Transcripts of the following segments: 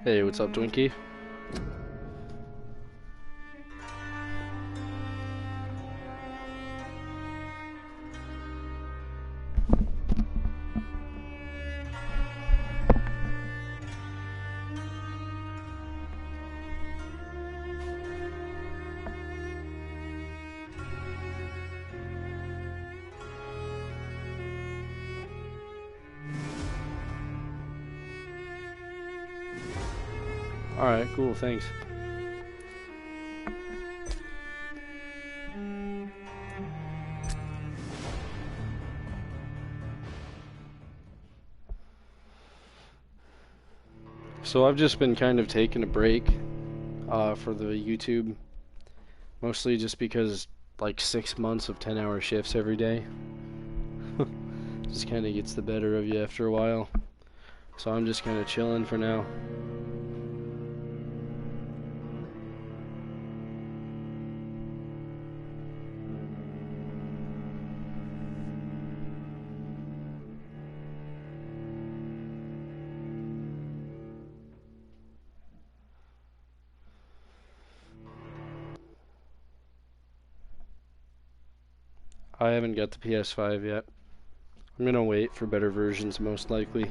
Hey, what's up, Twinkie? Alright, cool, thanks. So I've just been kind of taking a break for the YouTube, mostly just because like 6 months of 10-hour shifts every day just kind of gets the better of you after a while. So I'm just kind of chilling for now. I haven't got the PS5 yet. I'm gonna wait for better versions, most likely.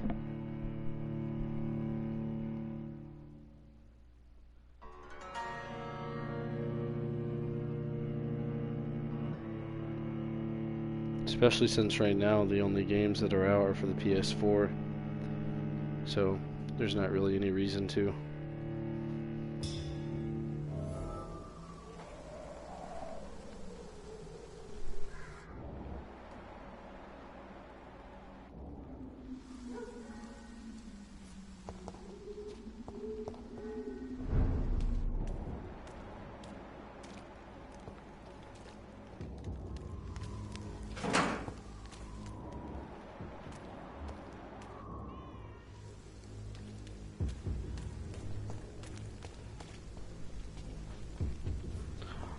Especially since right now the only games that are out are for the PS4. So there's not really any reason to.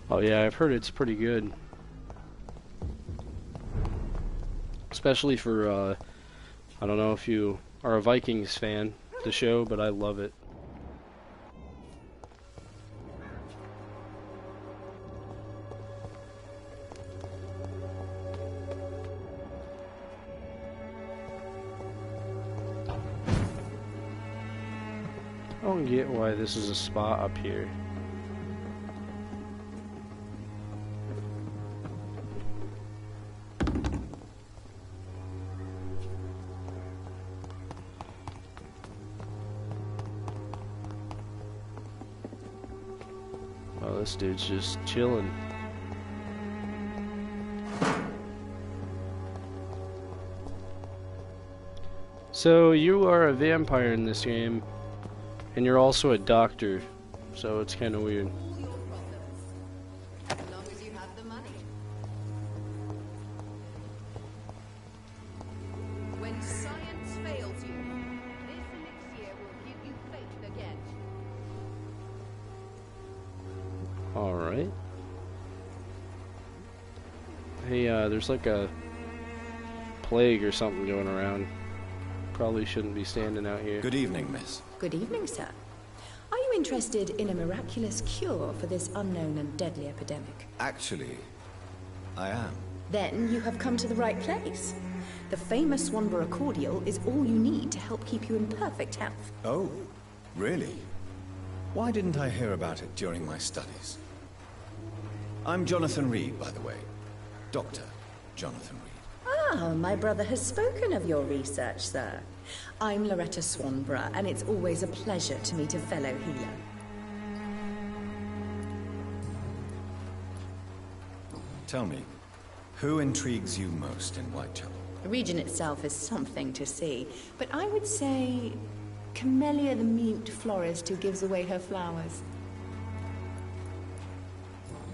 Oh yeah, I've heard it's pretty good. Especially for, I don't know if you are a Vikings fan, the show, but I love it. I don't get why this is a spot up here. Oh, this dude's just chilling. So, you are a vampire in this game, and you're also a doctor, so it's kind of weird. As long as you have the money. When science fails you, this elixir will give you faith again. Alright. Hey, there's like a plague or something going around. Probably shouldn't be standing out here. Good evening, miss. Good evening, sir. Are you interested in a miraculous cure for this unknown and deadly epidemic? Actually, I am. Then you have come to the right place. The famous Swanborough cordial is all you need to help keep you in perfect health. Oh, really? Why didn't I hear about it during my studies? I'm Jonathan Reed, by the way. Dr. Jonathan Reed. Ah, my brother has spoken of your research, sir. I'm Loretta Swanborough, and it's always a pleasure to meet a fellow healer. Tell me, who intrigues you most in Whitechapel? The region itself is something to see, but I would say Camellia the mute florist who gives away her flowers.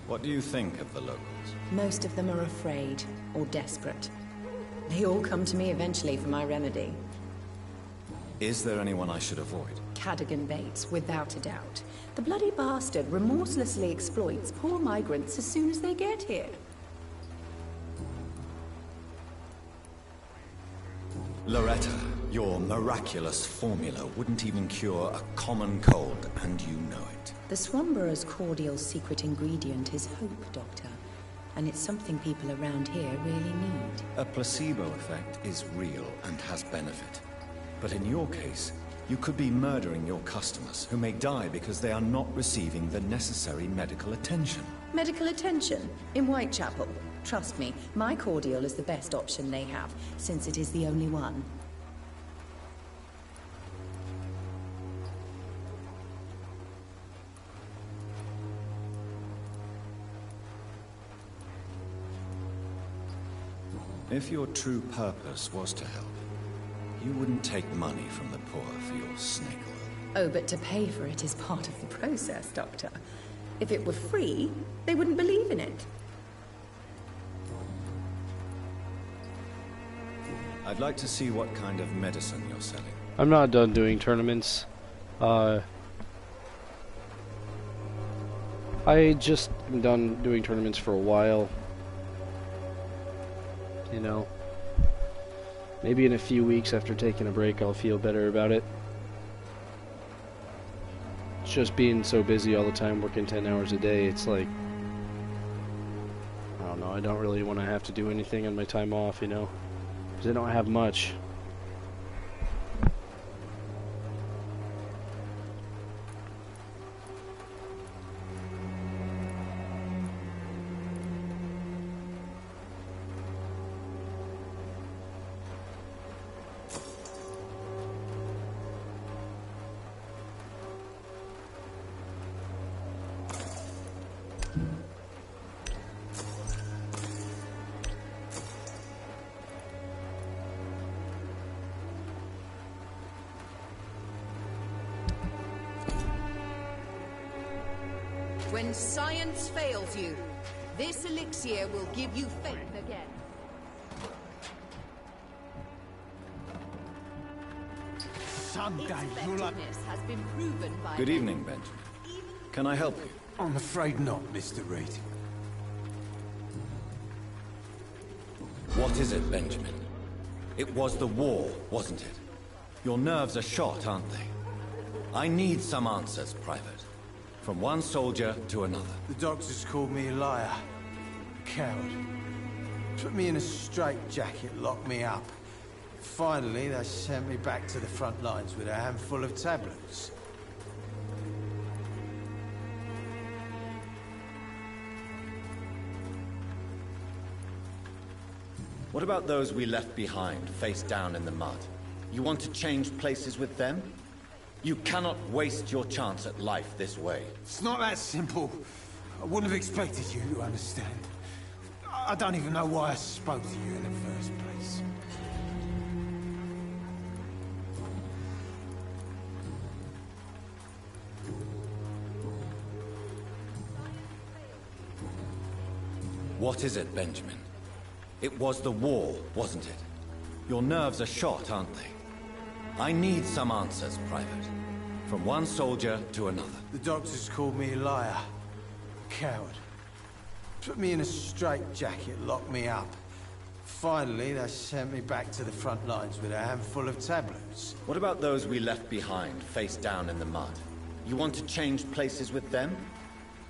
What do you think of the locals? Most of them are afraid or desperate. They all come to me eventually for my remedy. Is there anyone I should avoid? Cadogan Bates, without a doubt. The bloody bastard remorselessly exploits poor migrants as soon as they get here. Loretta, Your miraculous formula wouldn't even cure a common cold, and you know it. The Swanborough's cordial secret ingredient is hope, Doctor. And it's something people around here really need. A placebo effect is real and has benefit. But in your case, you could be murdering your customers, who may die because they are not receiving the necessary medical attention. Medical attention? In Whitechapel? Trust me, my cordial is the best option they have, since it is the only one. If your true purpose was to help, you wouldn't take money from the poor for your snake oil. Oh, but to pay for it is part of the process, Doctor. If it were free, they wouldn't believe in it. I'd like to see what kind of medicine you're selling. I'm not done doing tournaments. I just am done doing tournaments for a while. You know, maybe in a few weeks after taking a break I'll feel better about it. Just being so busy all the time, working 10 hours a day, it's like, I don't know, I don't really want to have to do anything on my time off, you know, because I don't have much. When science fails you, this elixir will give you faith again. Someday Its you'll... effectiveness has been proven by Good evening, Benjamin. Can I help you? I'm afraid not, Mr. Reed. What is it, Benjamin? It was the war, wasn't it? Your nerves are shot, aren't they? I need some answers, Private. From one soldier to another. The doctors called me a liar. A coward. Put me in a straitjacket, locked me up. Finally, they sent me back to the front lines with a handful of tablets. What about those we left behind, face down in the mud? You want to change places with them? You cannot waste your chance at life this way. It's not that simple. I wouldn't have expected you to understand. I don't even know why I spoke to you in the first place. What is it, Benjamin? It was the war, wasn't it? Your nerves are shot, aren't they? I need some answers, Private. From one soldier to another. The doctors called me a liar. A coward. Put me in a straitjacket, locked me up. Finally, they sent me back to the front lines with a handful of tablets. What about those we left behind, face down in the mud? You want to change places with them?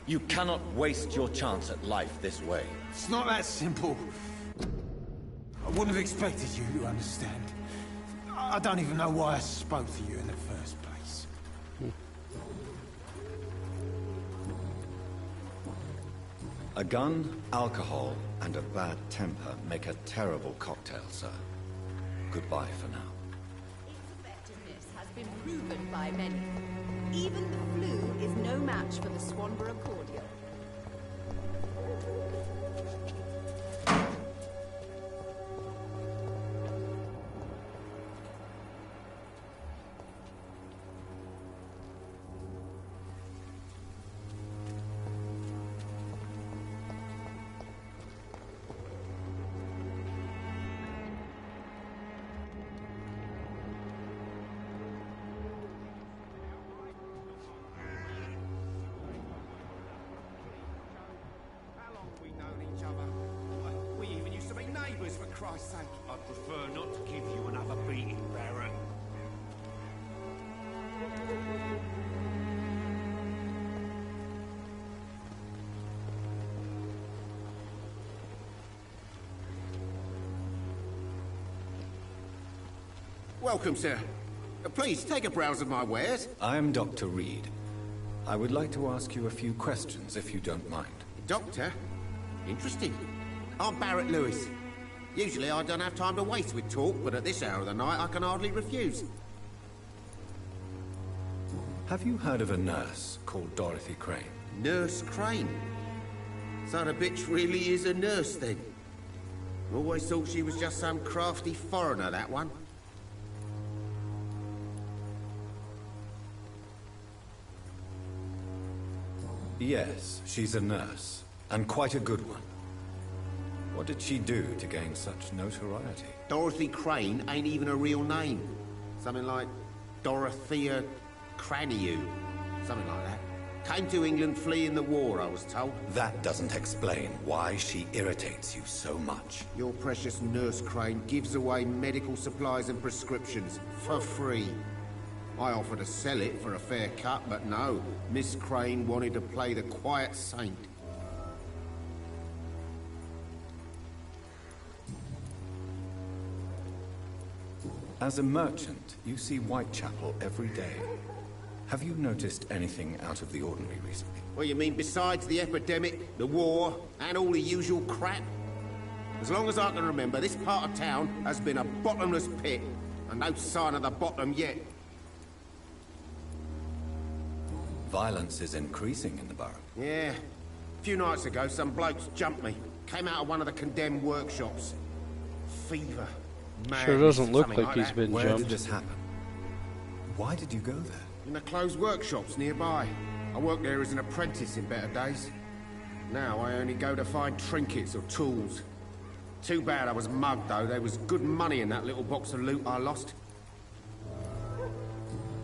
You cannot waste your chance at life this way. It's not that simple. I wouldn't have expected you to understand. I don't even know why I spoke to you in the first place. A gun, alcohol, and a bad temper make a terrible cocktail, sir. Goodbye for now. Its effectiveness has been proven by many. Even the flu is no match for the Swanborough cordial. Christ's sake. I'd prefer not to give you another beating, Baron. Welcome, sir. Please, take a browse of my wares. I'm Dr. Reed. I would like to ask you a few questions, if you don't mind. Doctor? Interesting. I'm Barrett Lewis. Usually I don't have time to waste with talk, but at this hour of the night I can hardly refuse. Have you heard of a nurse called Dorothy Crane? Nurse Crane? So the bitch really is a nurse, then? Always thought she was just some crafty foreigner, that one. Yes, she's a nurse, and quite a good one. What did she do to gain such notoriety? Dorothy Crane ain't even a real name. Something like Dorothea Craniu. Something like that. Came to England fleeing the war, I was told. That doesn't explain why she irritates you so much. Your precious Nurse Crane gives away medical supplies and prescriptions for free. I offered to sell it for a fair cut, but no. Miss Crane wanted to play the quiet saint. As a merchant, you see Whitechapel every day. Have you noticed anything out of the ordinary recently? Well, you mean besides the epidemic, the war, and all the usual crap? As long as I can remember, this part of town has been a bottomless pit, and no sign of the bottom yet. Violence is increasing in the borough. Yeah. A few nights ago, some blokes jumped me. Came out of one of the condemned workshops. Fever. Sure doesn't look something like he's that. been Where jumped. did this happen? Why did you go there? In the closed workshops nearby. I worked there as an apprentice in better days. Now I only go to find trinkets or tools. Too bad I was mugged, though. There was good money in that little box of loot I lost.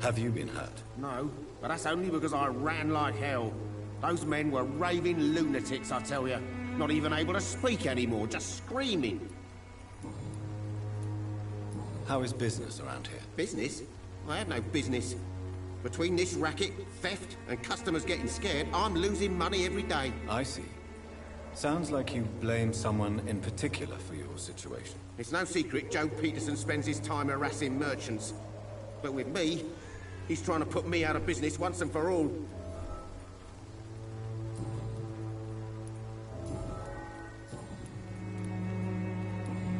Have you been hurt? No, but that's only because I ran like hell. Those men were raving lunatics, I tell you. Not even able to speak anymore, just screaming. How is business around here? Business? I have no business. Between this racket, theft, and customers getting scared, I'm losing money every day. I see. Sounds like you blame someone in particular for your situation. It's no secret Joe Peterson spends his time harassing merchants. But with me, he's trying to put me out of business once and for all.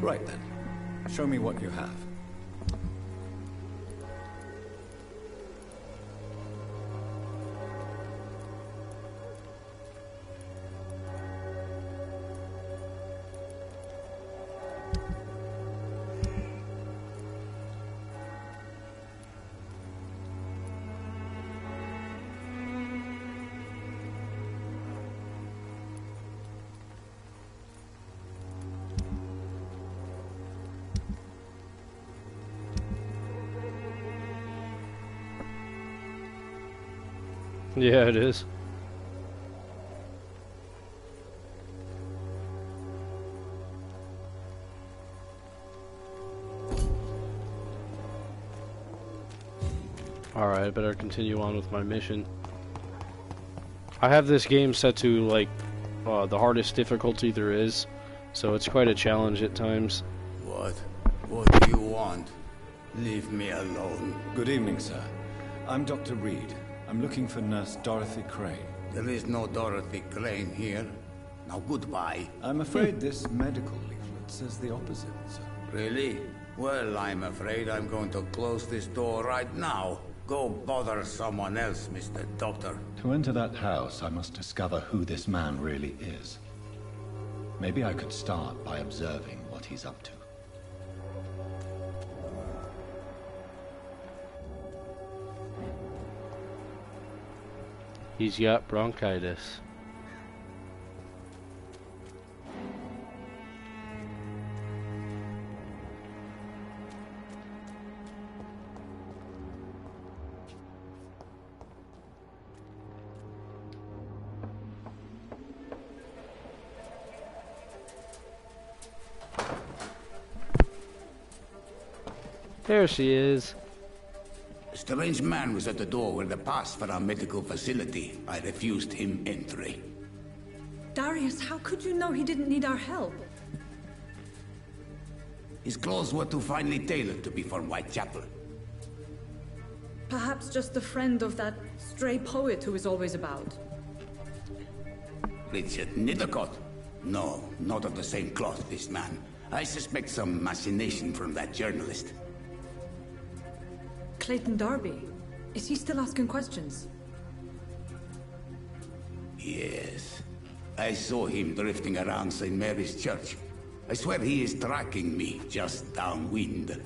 Right then. Show me what you have. Yeah, it is. Alright, I better continue on with my mission. I have this game set to, like, the hardest difficulty there is, so it's quite a challenge at times. What? What do you want? Leave me alone. Good evening, sir. I'm Dr. Reed. I'm looking for Nurse Dorothy Crane. There is no Dorothy Crane here. Now goodbye. I'm afraid this medical leaflet says the opposite, sir. Really? Well, I'm afraid I'm going to close this door right now. Go bother someone else, Mr. Doctor. To enter that house, I must discover who this man really is. Maybe I could start by observing what he's up to. He's got bronchitis. There she is. A strange man was at the door with the pass for our medical facility. I refused him entry. Darius, how could you know he didn't need our help? His clothes were too finely tailored to be for Whitechapel. Perhaps just a friend of that stray poet who is always about. Richard Nethercott? No, not of the same cloth, this man. I suspect some machination from that journalist. Clayton Darby. Is he still asking questions? Yes. I saw him drifting around St. Mary's Church. I swear he is tracking me just downwind.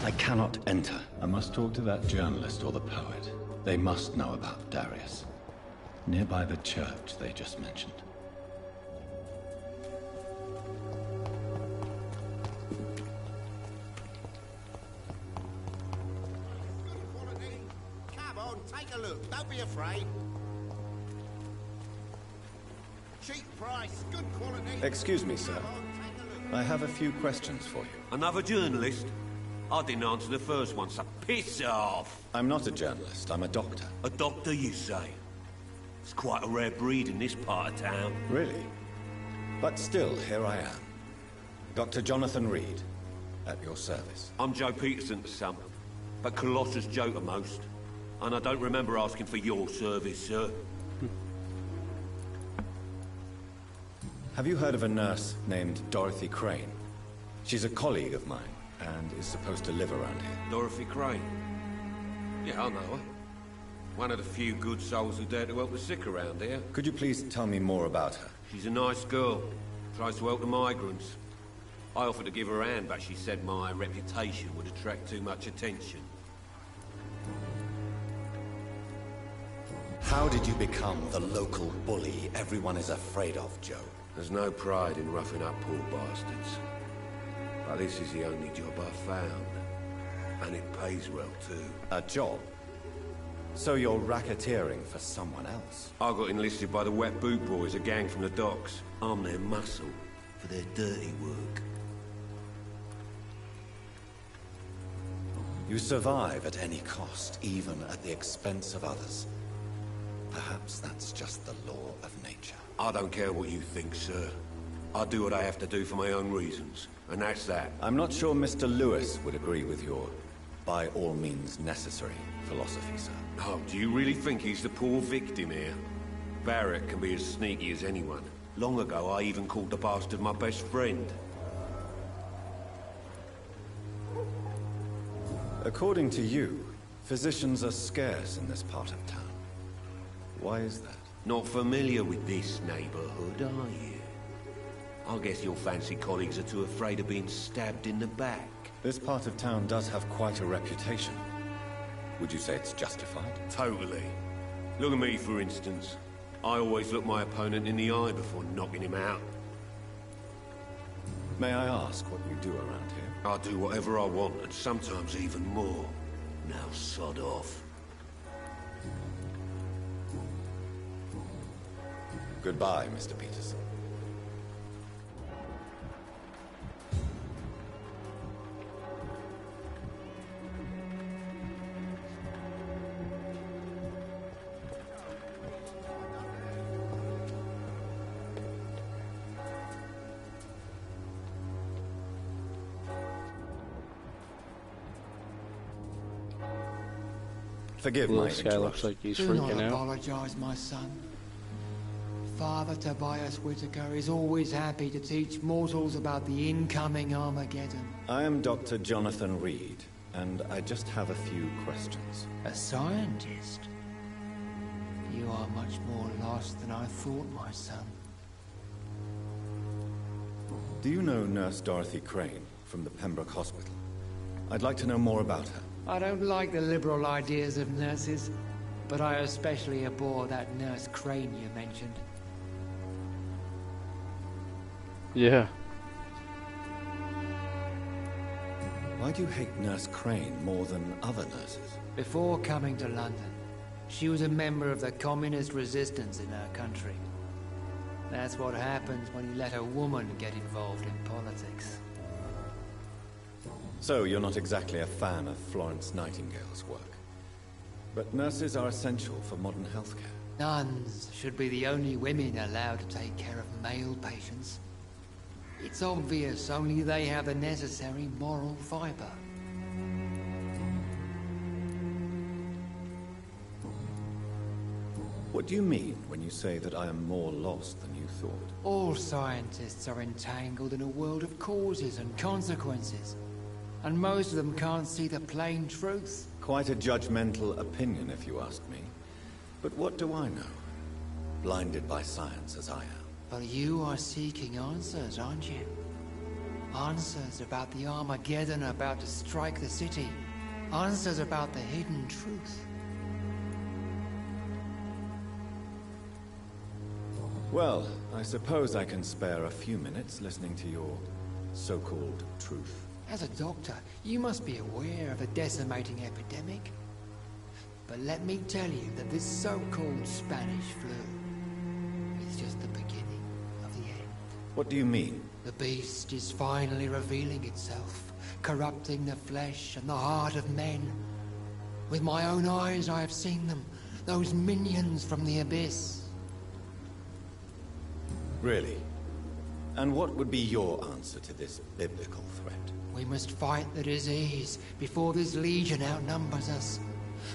I cannot enter. I must talk to that journalist or the poet. They must know about Darius. Nearby the church they just mentioned. Come on, take a look. Don't be afraid. Cheap price, good quality. Excuse me, sir. I have a few questions for you. Another journalist? I didn't answer the first one, so piss off! I'm not a journalist, I'm a doctor. A doctor, you say? It's quite a rare breed in this part of town. Really? But still, here I am. Dr. Jonathan Reed, at your service. I'm Joe Peterson to some, but Colossus Joe to most. And I don't remember asking for your service, sir. Have you heard of a nurse named Dorothy Crane? She's a colleague of mine, and is supposed to live around here. Dorothy Crane? Yeah, I know her. One of the few good souls who dare to help the sick around here. Could you please tell me more about her? She's a nice girl. Tries to help the migrants. I offered to give her a hand, but she said my reputation would attract too much attention. How did you become the local bully everyone is afraid of, Joe? There's no pride in roughing up poor bastards. But this is the only job I've found. And it pays well, too. A job? So you're racketeering for someone else? I got enlisted by the Wet Boot Boys, a gang from the docks. I'm their muscle for their dirty work. You survive at any cost, even at the expense of others. Perhaps that's just the law of nature. I don't care what you think, sir. I do what I have to do for my own reasons, and that's that. I'm not sure Mr. Lewis would agree with your by all means necessary philosophy, sir. Oh, do you really think he's the poor victim here? Barrett can be as sneaky as anyone. Long ago, I even called the bastard my best friend. According to you, physicians are scarce in this part of town. Why is that? Not familiar with this neighborhood, are you? I guess your fancy colleagues are too afraid of being stabbed in the back. This part of town does have quite a reputation. Would you say it's justified? Totally. Look at me, for instance. I always look my opponent in the eye before knocking him out. May I ask what you do around here? I do whatever I want, and sometimes even more. Now sod off. Goodbye, Mr. Peterson. Forgive my This guy looks interruption. like he's Do not freaking out. apologize, my son. Father Tobias Whitaker is always happy to teach mortals about the incoming Armageddon. I am Dr. Jonathan Reed, and I just have a few questions. A scientist? You are much more lost than I thought, my son. Do you know Nurse Dorothy Crane from the Pembroke Hospital? I'd like to know more about her. I don't like the liberal ideas of nurses, but I especially abhor that Nurse Crane you mentioned. Yeah. Why do you hate Nurse Crane more than other nurses? Before coming to London, she was a member of the communist resistance in her country. That's what happens when you let a woman get involved in politics. So, you're not exactly a fan of Florence Nightingale's work. But nurses are essential for modern healthcare. Nuns should be the only women allowed to take care of male patients. It's obvious only they have the necessary moral fiber. What do you mean when you say that I am more lost than you thought? All scientists are entangled in a world of causes and consequences, and most of them can't see the plain truth. Quite a judgmental opinion, if you ask me. But what do I know? Blinded by science as I am. But you are seeking answers, aren't you? Answers about the Armageddon about to strike the city. Answers about the hidden truth. Well, I suppose I can spare a few minutes listening to your so-called truth. As a doctor, you must be aware of the decimating epidemic. But let me tell you that this so-called Spanish flu is just the beginning of the end. What do you mean? The beast is finally revealing itself, corrupting the flesh and the heart of men. With my own eyes I have seen them, those minions from the abyss. Really? And what would be your answer to this biblical threat? We must fight the disease before this legion outnumbers us.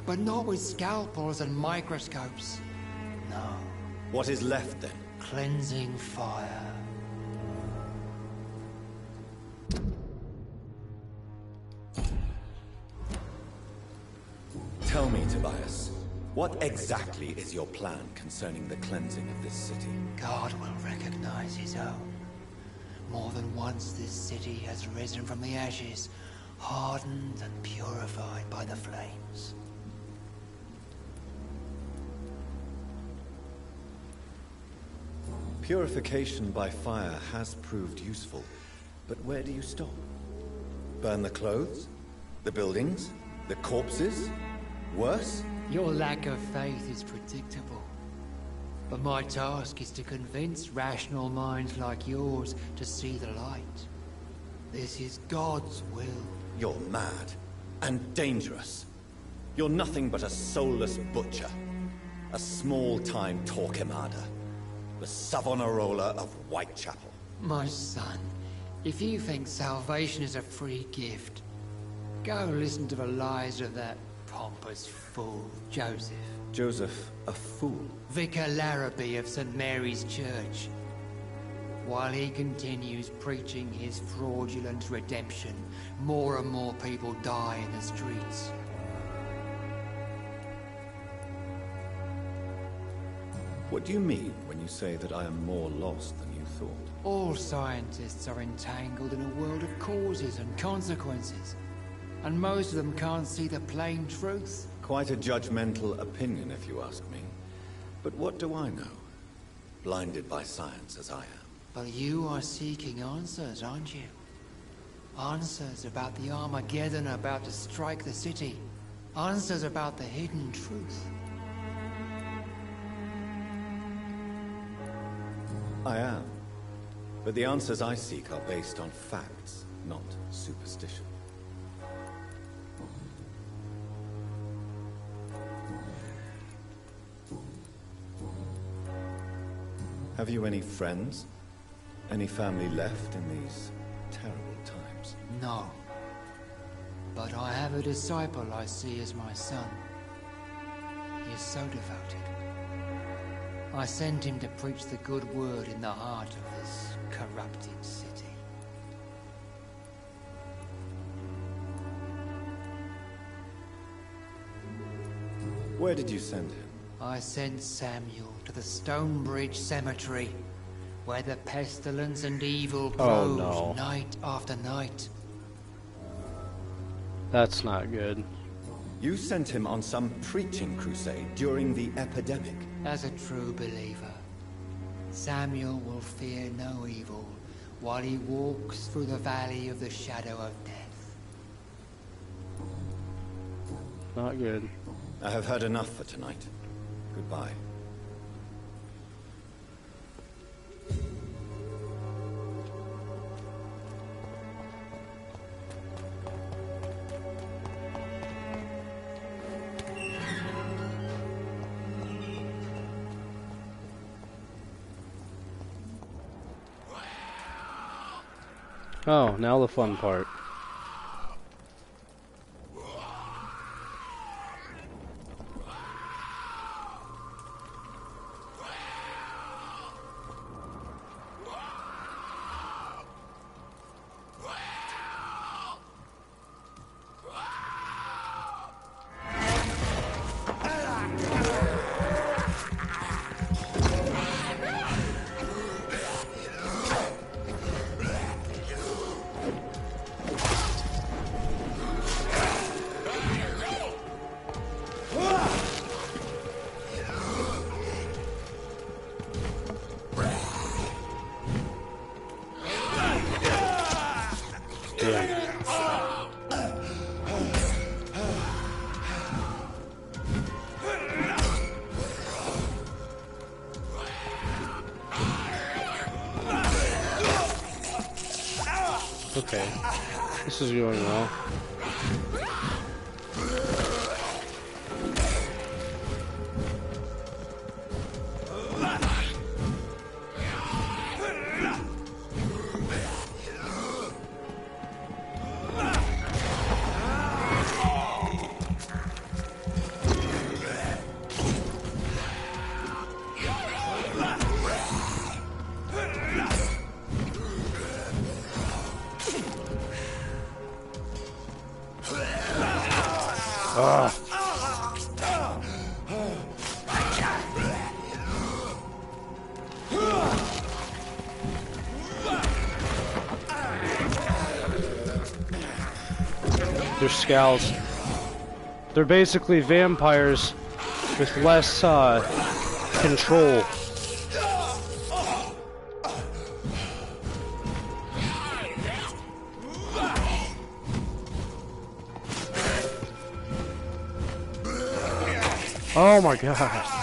But not with scalpels and microscopes. No. What is left then? Cleansing fire. Tell me, Tobias, what exactly is your plan concerning the cleansing of this city? God will recognize his own. More than once this city has risen from the ashes, hardened and purified by the flames. Purification by fire has proved useful, but where do you stop? Burn the clothes? The buildings? The corpses? Worse? Your lack of faith is predictable. But my task is to convince rational minds like yours to see the light. This is God's will. You're mad. And dangerous. You're nothing but a soulless butcher. A small-time Torquemada. The Savonarola of Whitechapel. My son, if you think salvation is a free gift, go listen to the lies of that pompous fool, Joseph. Joseph, a fool? Vicar Larrabee of St. Mary's Church. While he continues preaching his fraudulent redemption, more and more people die in the streets. What do you mean when you say that I am more lost than you thought? All scientists are entangled in a world of causes and consequences, and most of them can't see the plain truth. Quite a judgmental opinion, if you ask me. But what do I know? Blinded by science as I am. But you are seeking answers, aren't you? Answers about the Armageddon about to strike the city. Answers about the hidden truth. I am. But the answers I seek are based on facts, not superstition. Have you any friends? Any family left in these terrible times? No. But I have a disciple I see as my son. He is so devoted. I sent him to preach the good word in the heart of this corrupted city. Where did you send him? I sent Samuel to the Stonebridge Cemetery, where the pestilence and evil grows night after night. That's not good. You sent him on some preaching crusade during the epidemic. As a true believer, Samuel will fear no evil while he walks through the valley of the shadow of death. Not good. I have heard enough for tonight. Goodbye. Oh, now the fun part. Okay, this is going well. They're scowls. They're basically vampires with less control. Oh my god.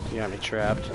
You got me trapped.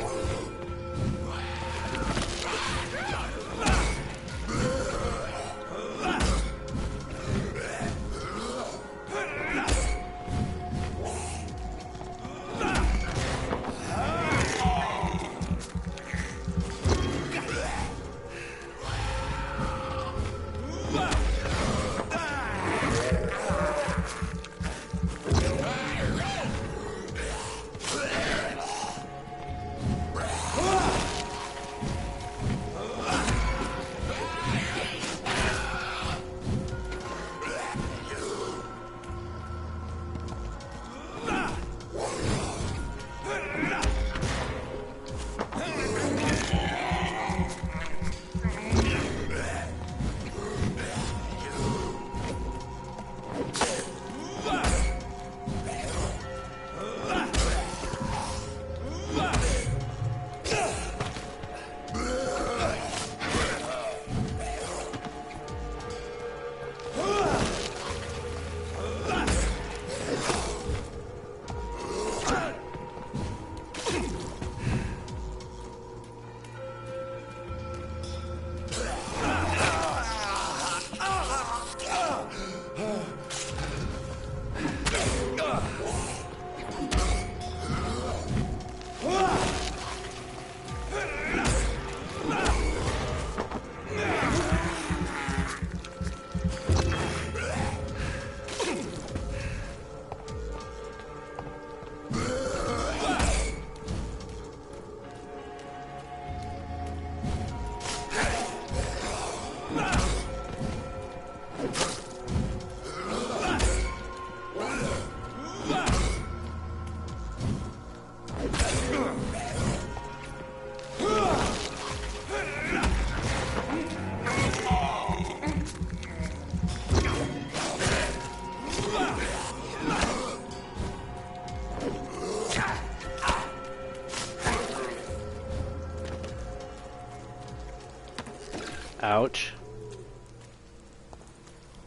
Ouch.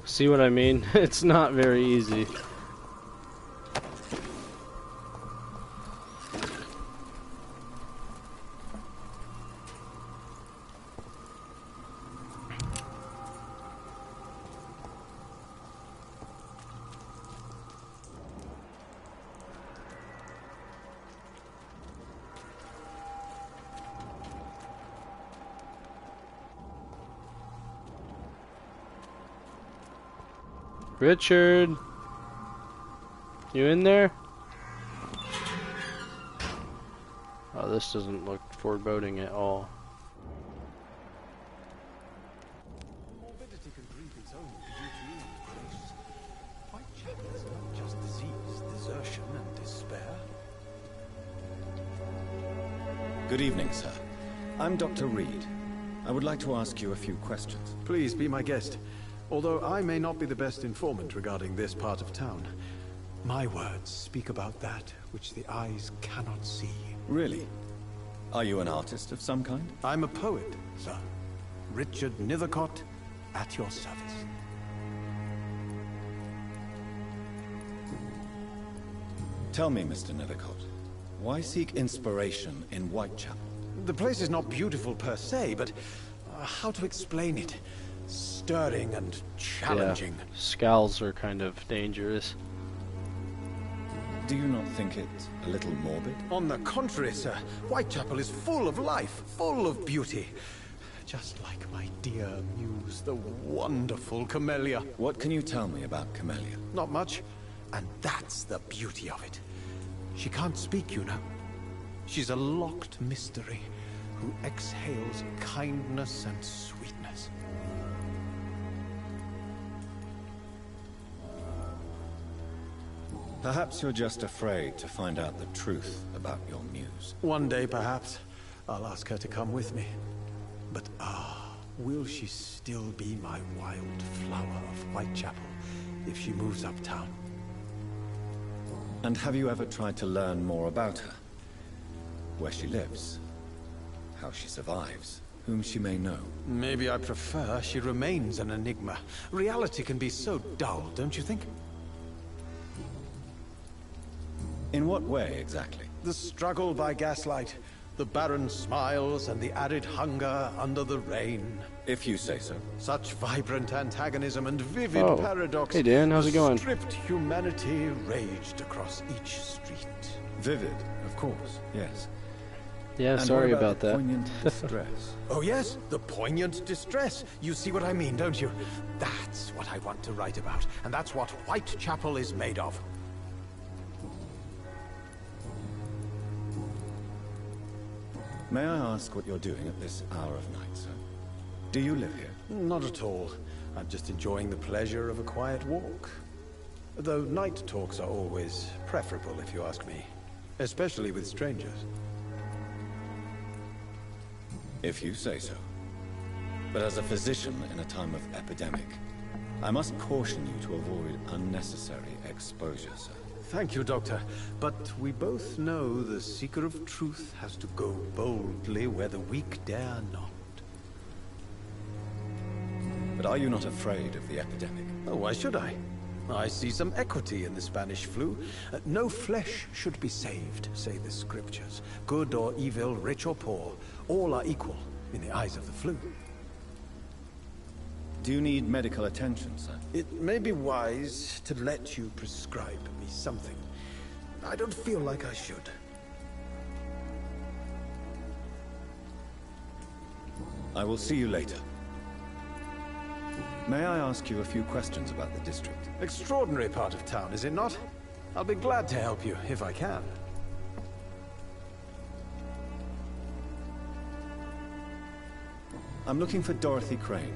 See what I mean? It's not very easy. Richard, you in there? Oh, this doesn't look foreboding at all. Morbidity can breed its own beauty and grace. Whitechapel is not just disease, desertion, and despair. Good evening, sir. I'm Dr. Reed. I would like to ask you a few questions. Please be my guest. Although I may not be the best informant regarding this part of town, my words speak about that which the eyes cannot see. Really? Are you an artist of some kind? I'm a poet, sir. Richard Nethercott, at your service. Tell me, Mr. Nethercott, why seek inspiration in Whitechapel? The place is not beautiful per se, but how to explain it? Stirring and challenging. Yeah, scowls are kind of dangerous. Do you not think it a little morbid? On the contrary, sir. Whitechapel is full of life, full of beauty. Just like my dear muse, the wonderful Camellia. What can you tell me about Camellia? Not much, and that's the beauty of it. She can't speak, you know. She's a locked mystery who exhales kindness and sweetness. Perhaps you're just afraid to find out the truth about your muse. One day, perhaps, I'll ask her to come with me. But will she still be my wild flower of Whitechapel if she moves uptown? And have you ever tried to learn more about her? Where she lives? How she survives? Whom she may know? Maybe I prefer she remains an enigma. Reality can be so dull, don't you think? In what way, exactly? The struggle by gaslight, the barren smiles and the arid hunger under the rain. If you say so. Such vibrant antagonism and vivid paradox. Hey Dan, how's it going? Stripped humanity raged across each street. Vivid, of course, yes. Yeah, And sorry what about the that. Poignant distress. Oh yes, the poignant distress. You see what I mean, don't you? That's what I want to write about, and that's what Whitechapel is made of. May I ask what you're doing at this hour of night, sir? Do you live here? Not at all. I'm just enjoying the pleasure of a quiet walk. Though night talks are always preferable, if you ask me. Especially with strangers. If you say so. But as a physician in a time of epidemic, I must caution you to avoid unnecessary exposure, sir. Thank you, Doctor. But we both know the seeker of truth has to go boldly where the weak dare not. But are you not afraid of the epidemic? Oh, why should I? I see some equity in the Spanish flu. No flesh should be saved, say the scriptures. Good or evil, rich or poor, all are equal in the eyes of the flu. Do you need medical attention, sir? It may be wise to let you prescribe me something. I don't feel like I should. I will see you later. May I ask you a few questions about the district? Extraordinary part of town, is it not? I'll be glad to help you, if I can. I'm looking for Dorothy Crane.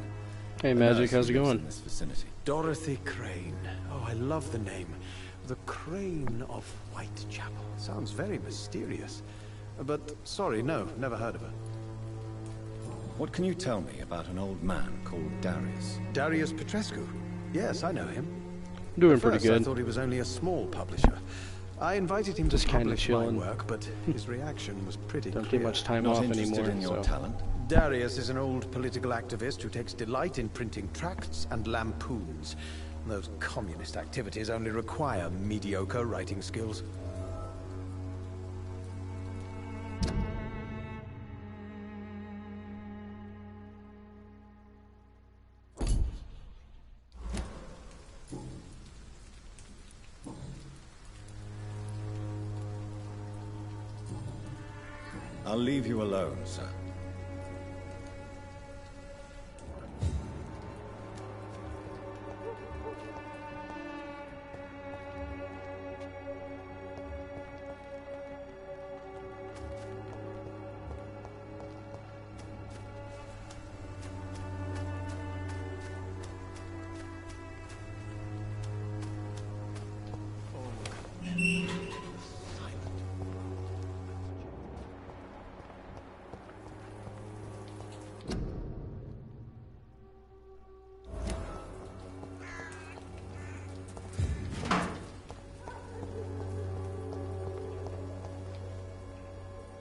Hey Magic, how's it going? In this vicinity. Dorothy Crane. Oh, I love the name. The Crane of Whitechapel. Sounds very mysterious. But, sorry, no, never heard of her. What can you tell me about an old man called Darius? Darius Petrescu? Yes, I know him. Doing At pretty first, good. I thought he was only a small publisher. I invited him Just to kinda publish my chilling. work, but his reaction was pretty Don't clear. get much time Not off interested anymore. in your So. talent? Darius is an old political activist who takes delight in printing tracts and lampoons. Those communist activities only require mediocre writing skills. I'll leave you alone, sir.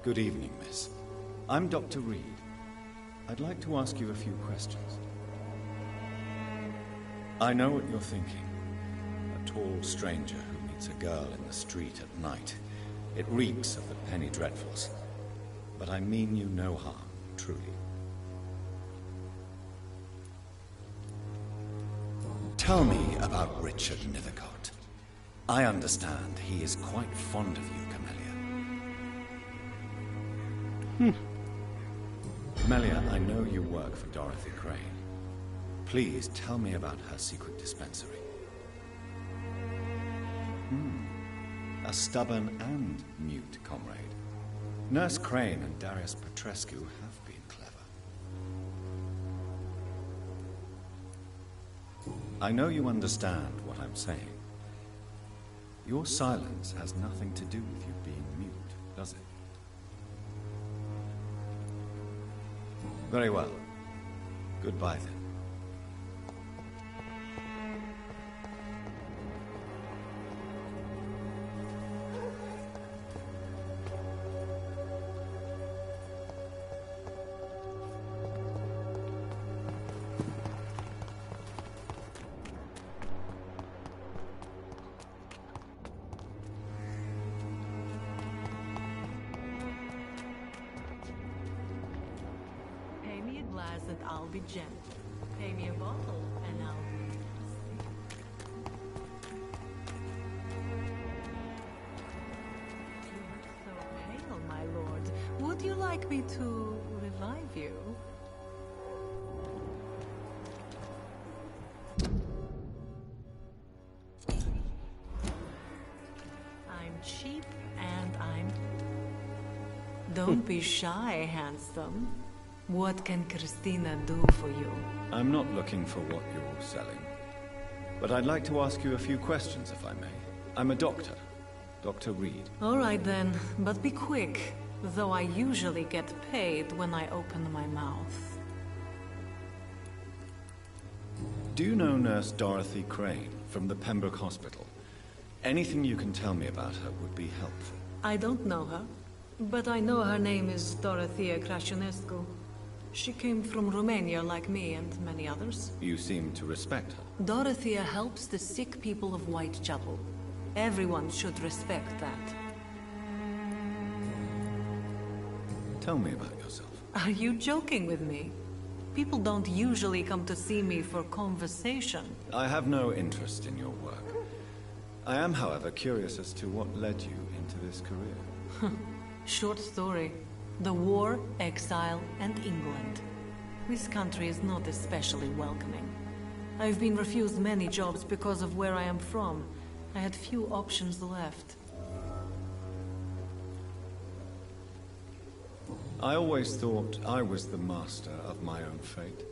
Good evening, miss. I'm Dr. Reed. I'd like to ask you a few questions. I know what you're thinking. A tall stranger who meets a girl in the street at night. It reeks of the penny dreadfuls. But I mean you no harm, truly. Tell me about Richard Nethercott. I understand he is quite fond of you, Camellia. Camellia, I know you work for Dorothy Crane. Please tell me about her secret dispensary. A stubborn and mute comrade. Nurse Crane and Darius Petrescu have been clever. I know you understand what I'm saying. Your silence has nothing to do with you being mute, does it? Very well. Goodbye, then. And I'll be gentle. Pay me a bottle, and I'll be You are so pale, my lord. Would you like me to revive you? I'm cheap, and I'm... Don't be shy, handsome. What can Christina do for you? I'm not looking for what you're selling. But I'd like to ask you a few questions, if I may. I'm a doctor. Dr. Reed. All right then, but be quick. Though I usually get paid when I open my mouth. Do you know Nurse Dorothy Crane from the Pembroke Hospital? Anything you can tell me about her would be helpful. I don't know her, but I know her name is Dorothea Crăciunescu. She came from Romania like me and many others. You seem to respect her. Dorothea helps the sick people of Whitechapel. Everyone should respect that. Tell me about yourself. Are you joking with me? People don't usually come to see me for conversation. I have no interest in your work. I am, however, curious as to what led you into this career. Short story. The war, exile, and England. This country is not especially welcoming. I've been refused many jobs because of where I am from. I had few options left. I always thought I was the master of my own fate.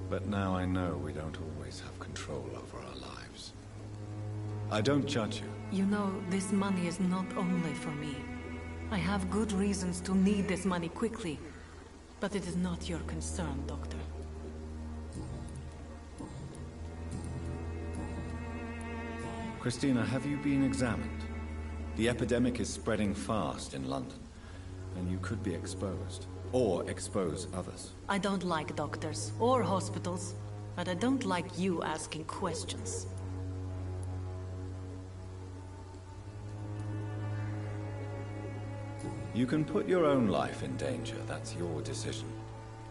But now I know we don't always have control over our lives. I don't judge you. You know, this money is not only for me. I have good reasons to need this money quickly. But it is not your concern, Doctor. Christina, have you been examined? The epidemic is spreading fast in London, and you could be exposed. or expose others. I don't like doctors or hospitals, but I don't like you asking questions. You can put your own life in danger, that's your decision.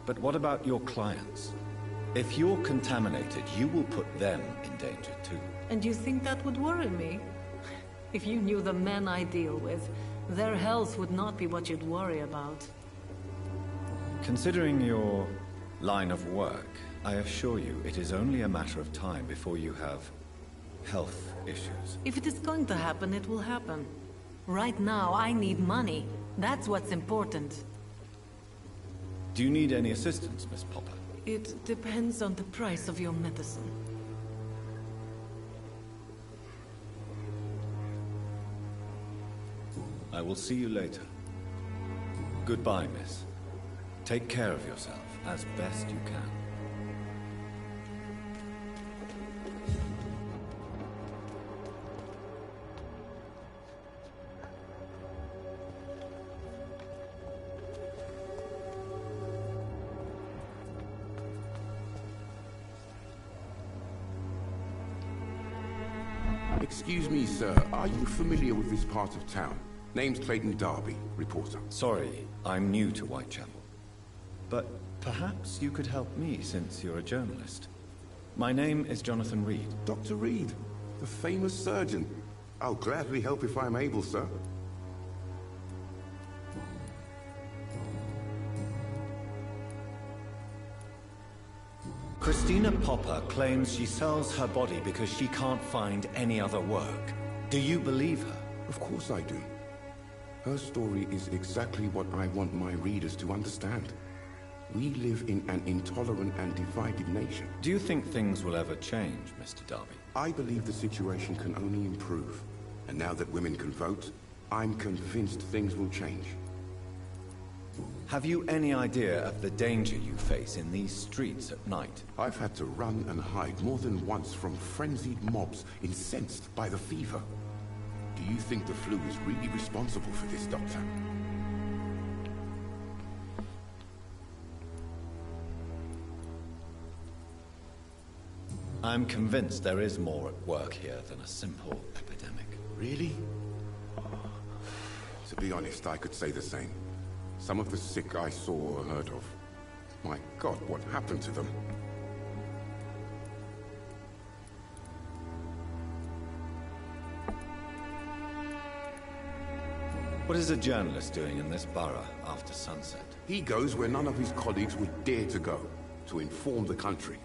But what about your clients? If you're contaminated, you will put them in danger too. And you think that would worry me? If you knew the men I deal with, their health would not be what you'd worry about. Considering your line of work, I assure you it is only a matter of time before you have health issues. If it is going to happen, it will happen. Right now, I need money. That's what's important. Do you need any assistance, Miss Popper? It depends on the price of your medicine. I will see you later. Goodbye, miss. Take care of yourself as best you can. Excuse me, sir. Are you familiar with this part of town? Name's Clayton Darby, reporter. Sorry, I'm new to Whitechapel. But perhaps you could help me since you're a journalist. My name is Jonathan Reed. Dr. Reed, the famous surgeon. I'll gladly help if I'm able, sir. Christina Popper claims she sells her body because she can't find any other work. Do you believe her? Of course I do. Her story is exactly what I want my readers to understand. We live in an intolerant and divided nation. Do you think things will ever change, Mr. Darby? I believe the situation can only improve. And now that women can vote, I'm convinced things will change. Have you any idea of the danger you face in these streets at night? I've had to run and hide more than once from frenzied mobs incensed by the fever. Do you think the flu is really responsible for this, Doctor? I'm convinced there is more at work here than a simple epidemic. Really? To be honest, I could say the same. Some of the sick I saw or heard of. My God, what happened to them? What is a journalist doing in this borough after sunset? He goes where none of his colleagues would dare to go, to inform the country.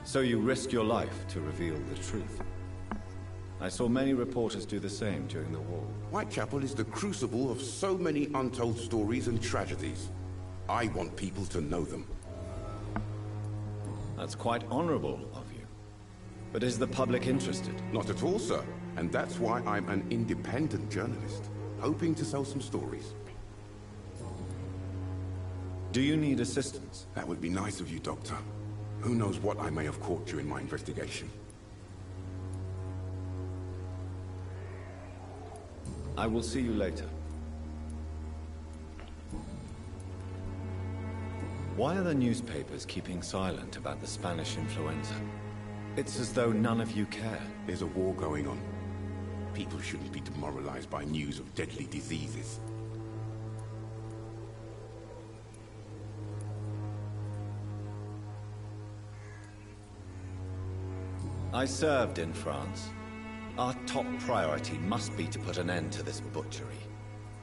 So you risk your life to reveal the truth. I saw many reporters do the same during the war. Whitechapel is the crucible of so many untold stories and tragedies. I want people to know them. That's quite honorable of you. But is the public interested? Not at all, sir. And that's why I'm an independent journalist, hoping to sell some stories. Do you need assistance? That would be nice of you, Doctor. Who knows what I may have caught during my investigation. I will see you later. Why are the newspapers keeping silent about the Spanish influenza? It's as though none of you care. There's a war going on. People shouldn't be demoralized by news of deadly diseases. I served in France. Our top priority must be to put an end to this butchery.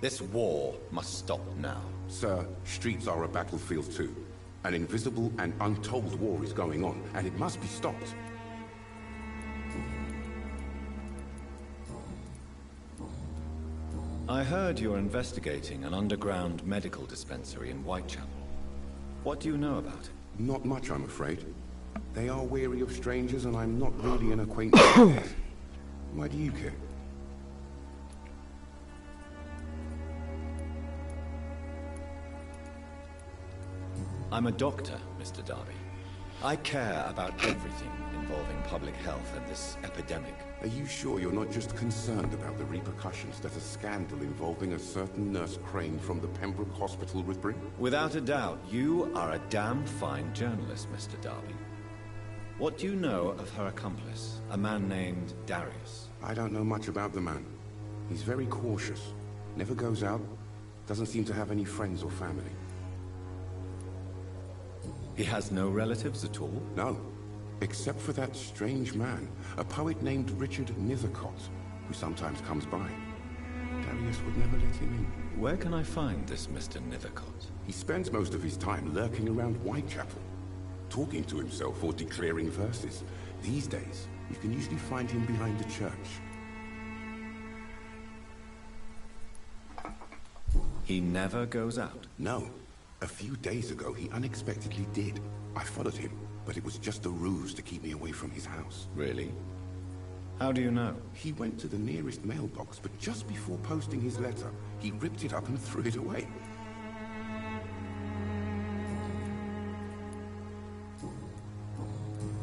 This war must stop now. Sir, streets are a battlefield too. An invisible and untold war is going on, and it must be stopped. I heard you're investigating an underground medical dispensary in Whitechapel. What do you know about it? Not much, I'm afraid. They are wary of strangers, and I'm not really an acquaintance with theirs. Why do you care? I'm a doctor, Mr. Darby. I care about everything involving public health and this epidemic. Are you sure you're not just concerned about the repercussions that a scandal involving a certain Nurse Crane from the Pembroke Hospital would bring? Without a doubt, you are a damn fine journalist, Mr. Darby. What do you know of her accomplice, a man named Darius? I don't know much about the man. He's very cautious. Never goes out. Doesn't seem to have any friends or family. He has no relatives at all? No. Except for that strange man, a poet named Richard Nithercott, who sometimes comes by. Darius would never let him in. Where can I find this Mr. Nithercott? He spends most of his time lurking around Whitechapel, talking to himself or declaring verses. These days, you can usually find him behind the church. He never goes out? No. A few days ago, he unexpectedly did. I followed him, but it was just a ruse to keep me away from his house. Really? How do you know? He went to the nearest mailbox, but just before posting his letter, he ripped it up and threw it away.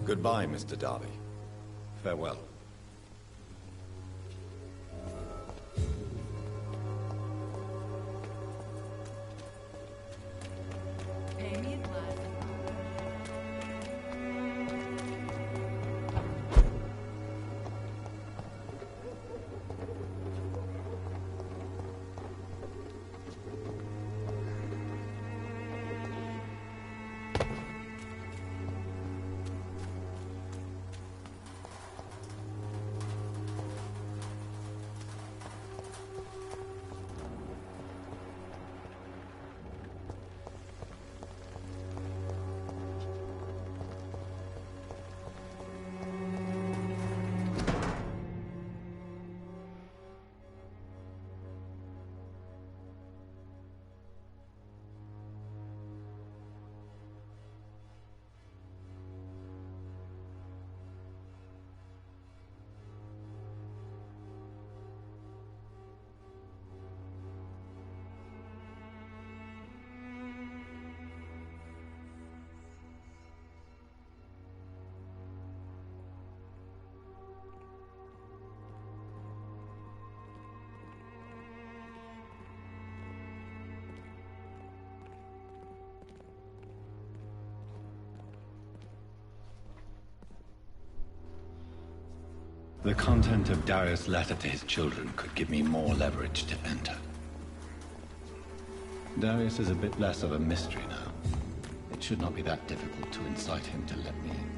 Goodbye, Mr. Darby. Farewell. The content of Darius' letter to his children could give me more leverage to enter. Darius is a bit less of a mystery now. It should not be that difficult to incite him to let me in.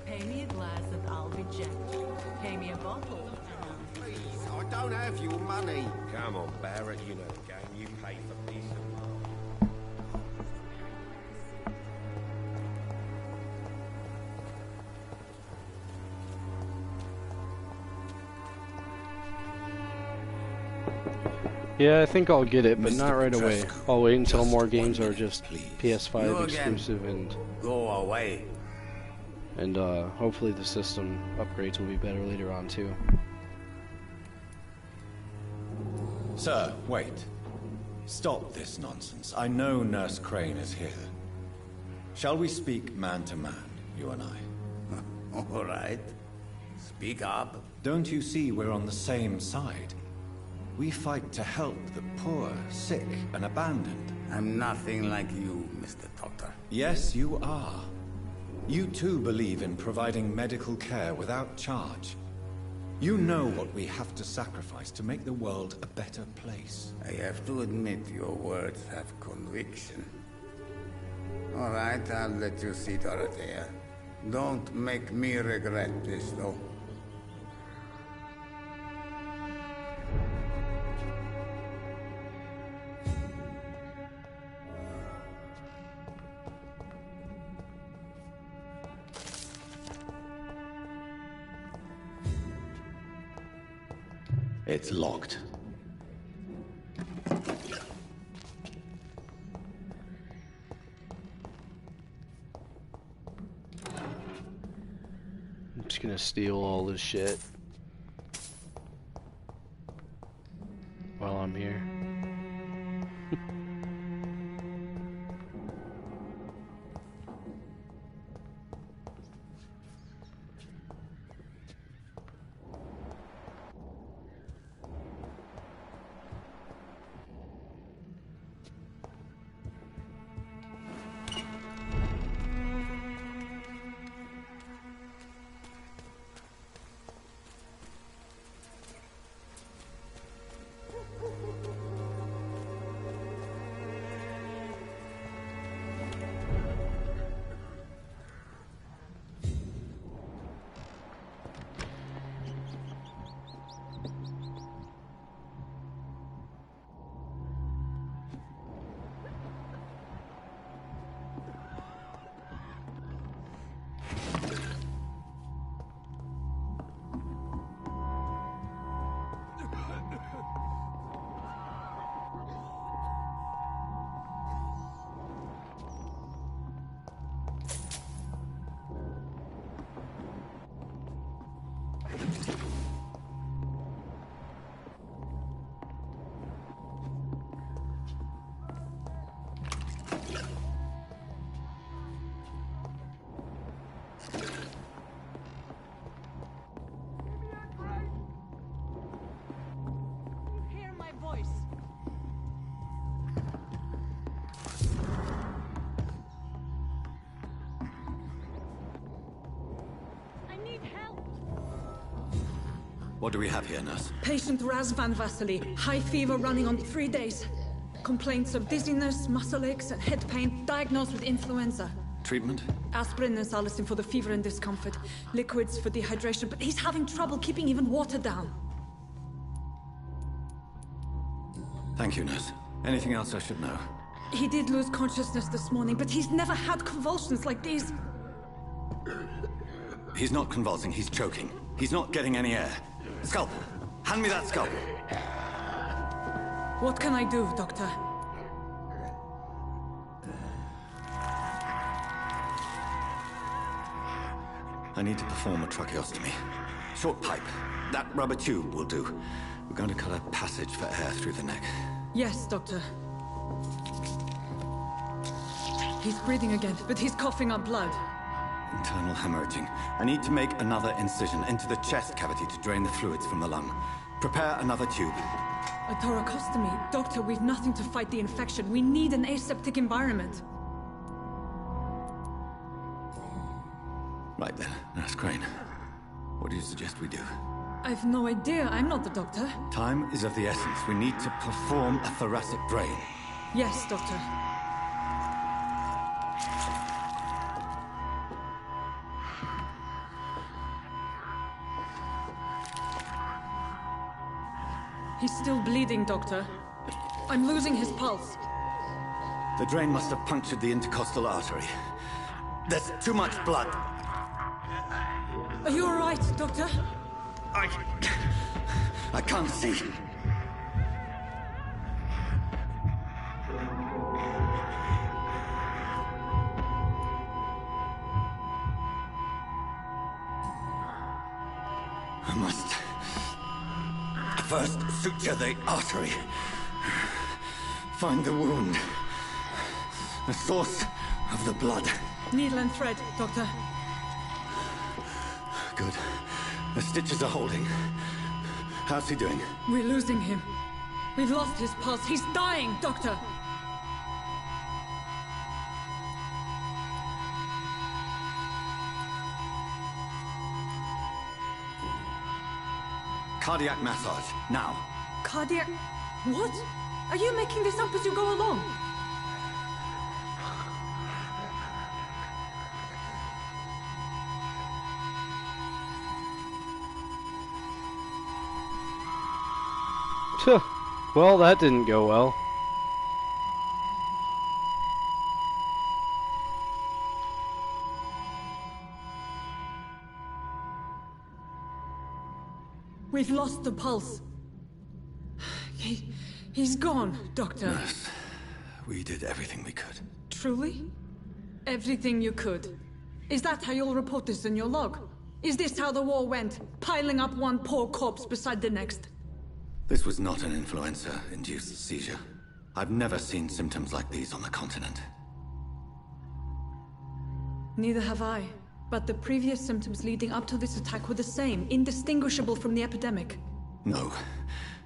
Pay me a glass and I'll be gentle. Pay me a bottle and I'll... Please, I don't have your money. Come on, Barrett, you know the game. You pay for peace of mind. Yeah, I think I'll get it, but not right away. Petrescu, I'll wait until just more games 1 are minute, just please. PS5 You again. exclusive, and Go away. hopefully the system upgrades will be better later on too. Sir, wait. Stop this nonsense. I know Nurse Crane is here. Shall we speak man to man, you and I? All right. Speak up. Don't you see we're on the same side? We fight to help the poor, sick, and abandoned. I'm nothing like you, Mr. Doctor. Yes, you are. You too believe in providing medical care without charge. You know what we have to sacrifice to make the world a better place. I have to admit your words have conviction. All right, I'll let you see Dorothea. Don't make me regret this, though. It's locked. I'm just gonna steal all this shit. while I'm here. What do we have here, nurse? Patient Raz Van Vasily. High fever running on 3 days. Complaints of dizziness, muscle aches, and head pain. Diagnosed with influenza. Treatment? Aspirin and salicin for the fever and discomfort. Liquids for dehydration, but he's having trouble keeping even water down. Thank you, nurse. Anything else I should know? He did lose consciousness this morning, but he's never had convulsions like these. He's not convulsing, he's choking. He's not getting any air. Scalpel! Hand me that scalpel! What can I do, Doctor? I need to perform a tracheostomy. Short pipe. That rubber tube will do. We're going to cut a passage for air through the neck. Yes, Doctor. He's breathing again, but he's coughing up blood. Internal hemorrhaging. I need to make another incision into the chest cavity to drain the fluids from the lung. Prepare another tube. A thoracostomy. Doctor, we've nothing to fight the infection. We need an aseptic environment. Right then, Nurse Crane. What do you suggest we do? I've no idea. I'm not the doctor. Time is of the essence. We need to perform a thoracic drain. Yes, Doctor. He's still bleeding, Doctor. I'm losing his pulse. The drain must have punctured the intercostal artery. There's too much blood. Are you all right, Doctor? I can't see. I must first suture the artery. Find the wound. The source of the blood. Needle and thread, Doctor. Good. The stitches are holding. How's he doing? We're losing him. We've lost his pulse. He's dying, Doctor. Cardiac massage, now. Cardiac... What? Are you making this up as you go along? Well, that didn't go well. We've lost the pulse. He's gone, Doctor. Nurse, we did everything we could. Truly? Everything you could. Is that how you'll report this in your log? Is this how the war went? Piling up one poor corpse beside the next? This was not an influenza-induced seizure. I've never seen symptoms like these on the continent. Neither have I. But the previous symptoms leading up to this attack were the same, indistinguishable from the epidemic. No.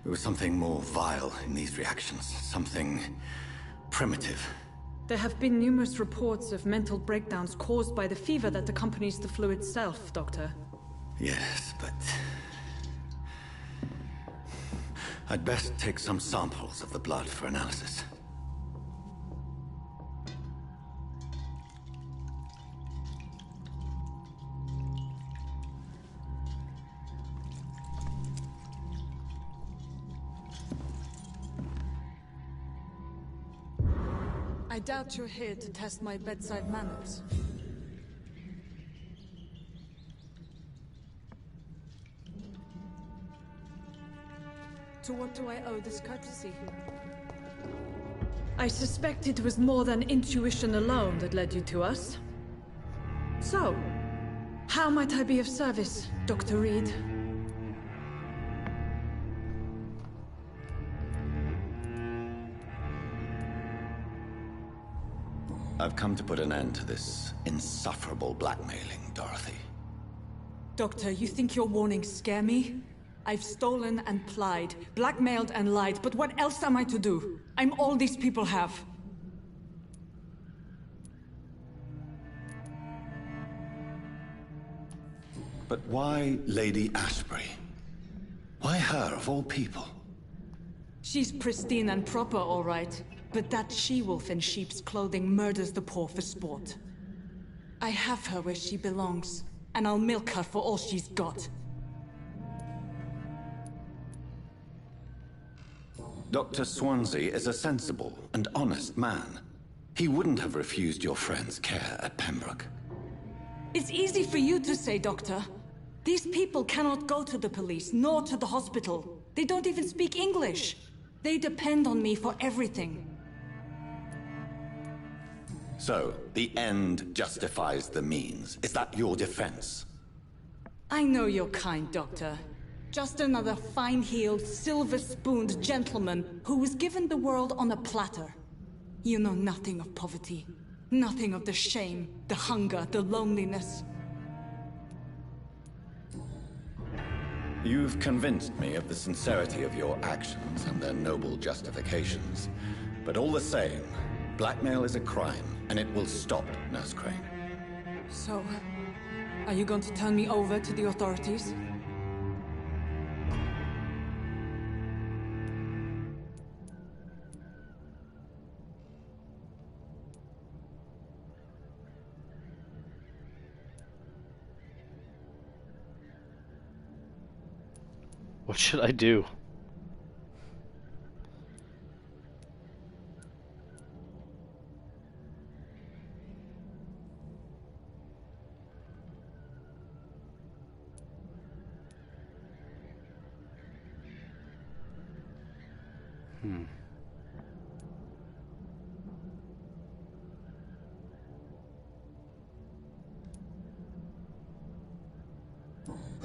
There was something more vile in these reactions. Something primitive. There have been numerous reports of mental breakdowns caused by the fever that accompanies the flu itself, Doctor. Yes, but... I'd best take some samples of the blood for analysis. I doubt you're here to test my bedside manners. To what do I owe this courtesy? I suspect it was more than intuition alone that led you to us. So, how might I be of service, Dr. Reed? I've come to put an end to this insufferable blackmailing, Dorothy. Doctor, you think your warnings scare me? I've stolen and plied, blackmailed and lied, but what else am I to do? I'm all these people have. But why Lady Ashbury? Why her, of all people? She's pristine and proper, all right. But that she-wolf in sheep's clothing murders the poor for sport. I have her where she belongs, and I'll milk her for all she's got. Dr. Swansea is a sensible and honest man. He wouldn't have refused your friend's care at Pembroke. It's easy for you to say, Doctor. These people cannot go to the police, nor to the hospital. They don't even speak English. They depend on me for everything. So, the end justifies the means. Is that your defense? I know you're kind, Doctor. Just another fine-heeled, silver-spooned gentleman who was given the world on a platter. You know nothing of poverty. Nothing of the shame, the hunger, the loneliness. You've convinced me of the sincerity of your actions and their noble justifications. But all the same, blackmail is a crime, and it will stop, Nurse Crane. So, are you going to turn me over to the authorities? What should I do?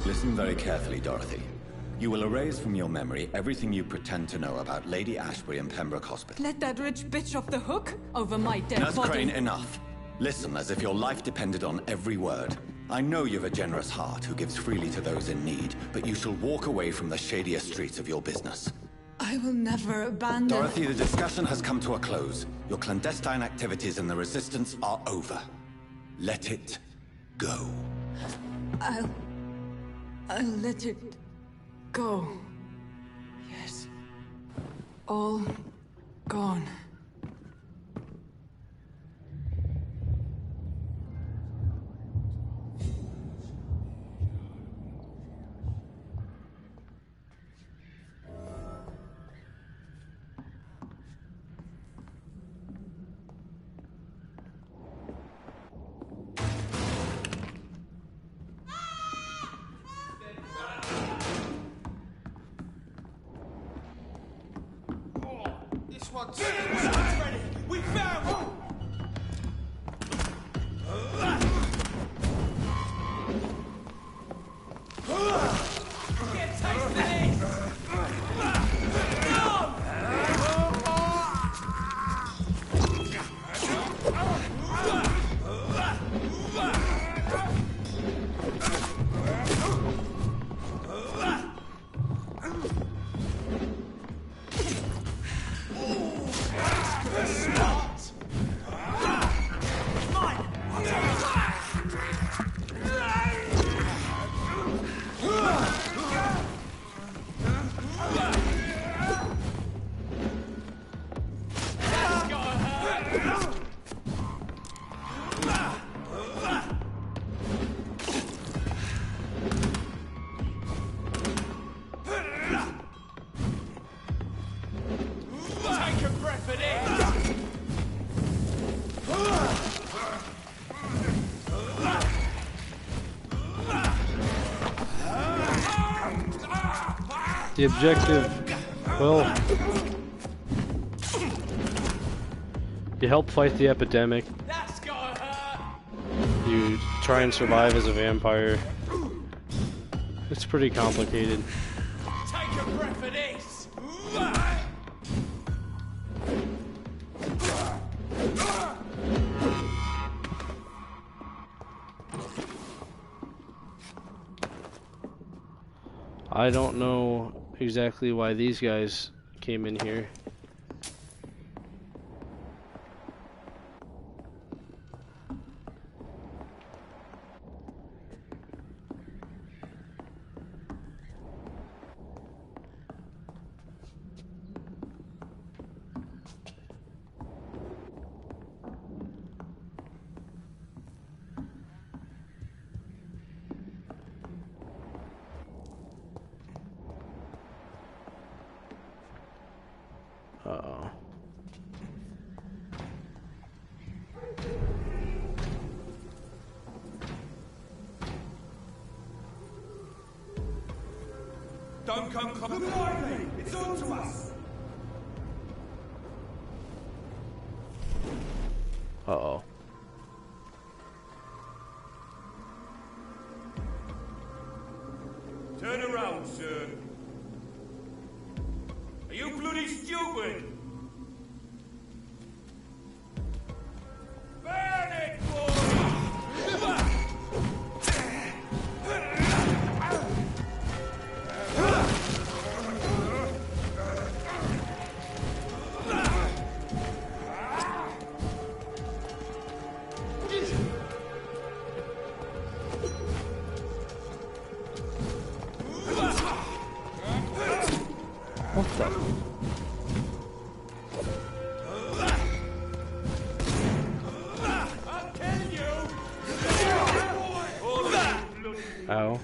Listen very carefully, Dorothy. You will erase from your memory everything you pretend to know about Lady Ashbury and Pembroke Hospital. Let that rich bitch off the hook over my dead Nurse body. Crane, enough. Listen as if your life depended on every word. I know you've a generous heart who gives freely to those in need, but you shall walk away from the shadier streets of your business. I will never abandon... Dorothy, the discussion has come to a close. Your clandestine activities in the Resistance are over. Let it go. I'll let it go. Yes. All gone. We found one! Get a taste of this! The objective, well, you help fight the epidemic. You try and survive as a vampire. It's pretty complicated. Take a breath of this. I don't know exactly why these guys came in here. Uh-oh. Don't come close. Look behind me! It's on to us! Uh-oh. Turn around, sir. Are you bloody stupid? Burn it, What the? I'll kill you! Ow.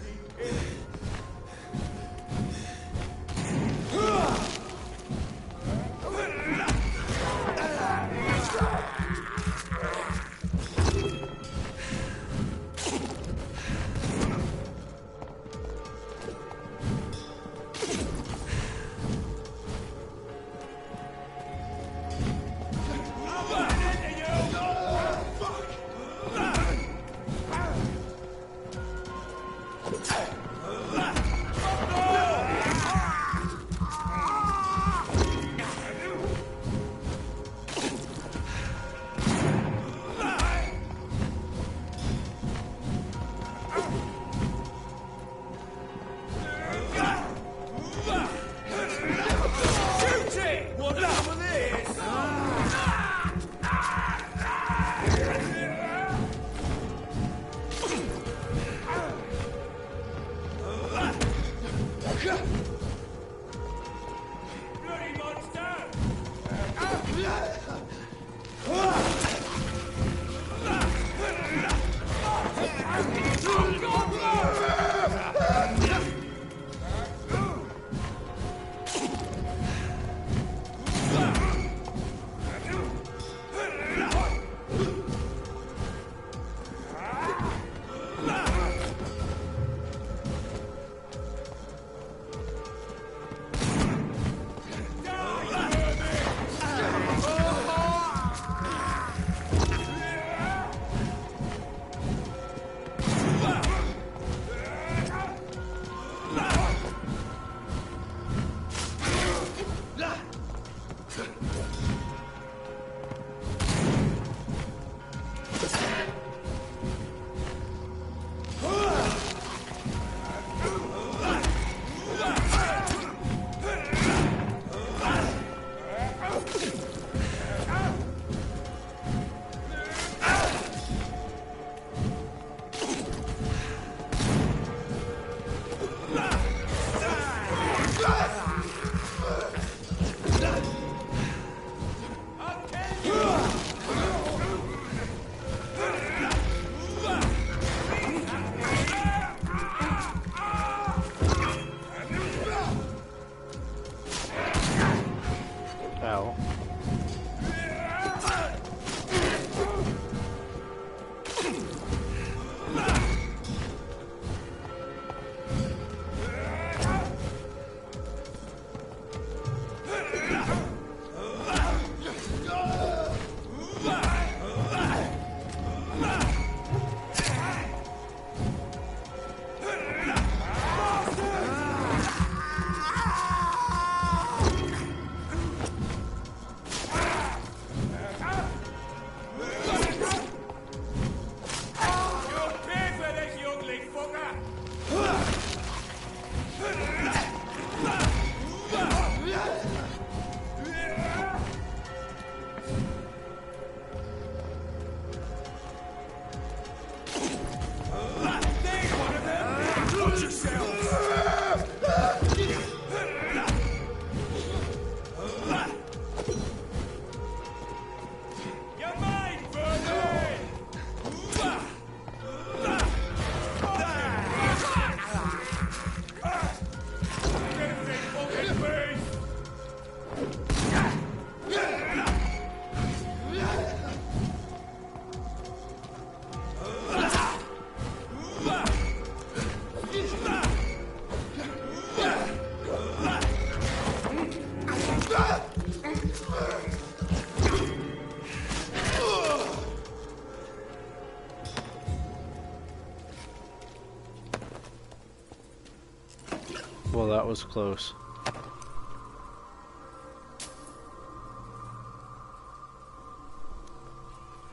Well, that was close.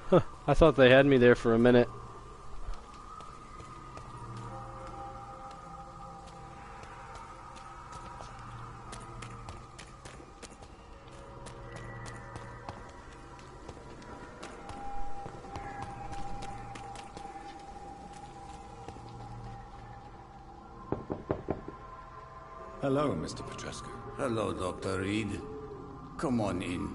Huh, I thought they had me there for a minute. Hello, Mr. Petrescu. Hello, Dr. Reed. Come on in.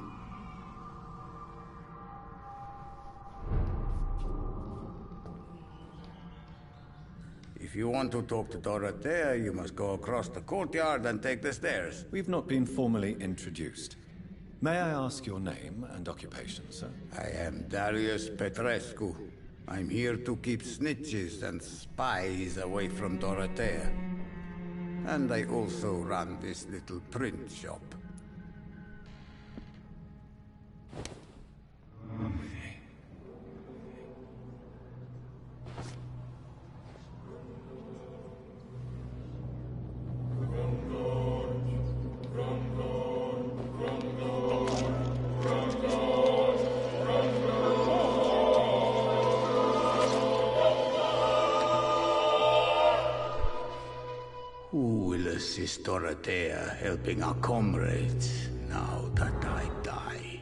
If you want to talk to Dorothea, you must go across the courtyard and take the stairs. We've not been formally introduced. May I ask your name and occupation, sir? I am Darius Petrescu. I'm here to keep snitches and spies away from Dorothea. And I also run this little print shop. Who will assist Dorothea helping our comrades now that I die?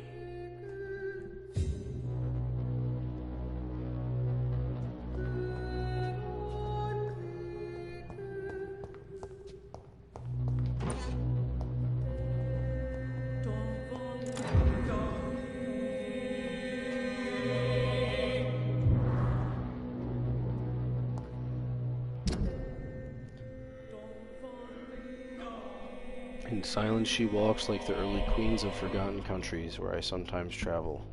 In silence she walks like the early queens of forgotten countries where I sometimes travel.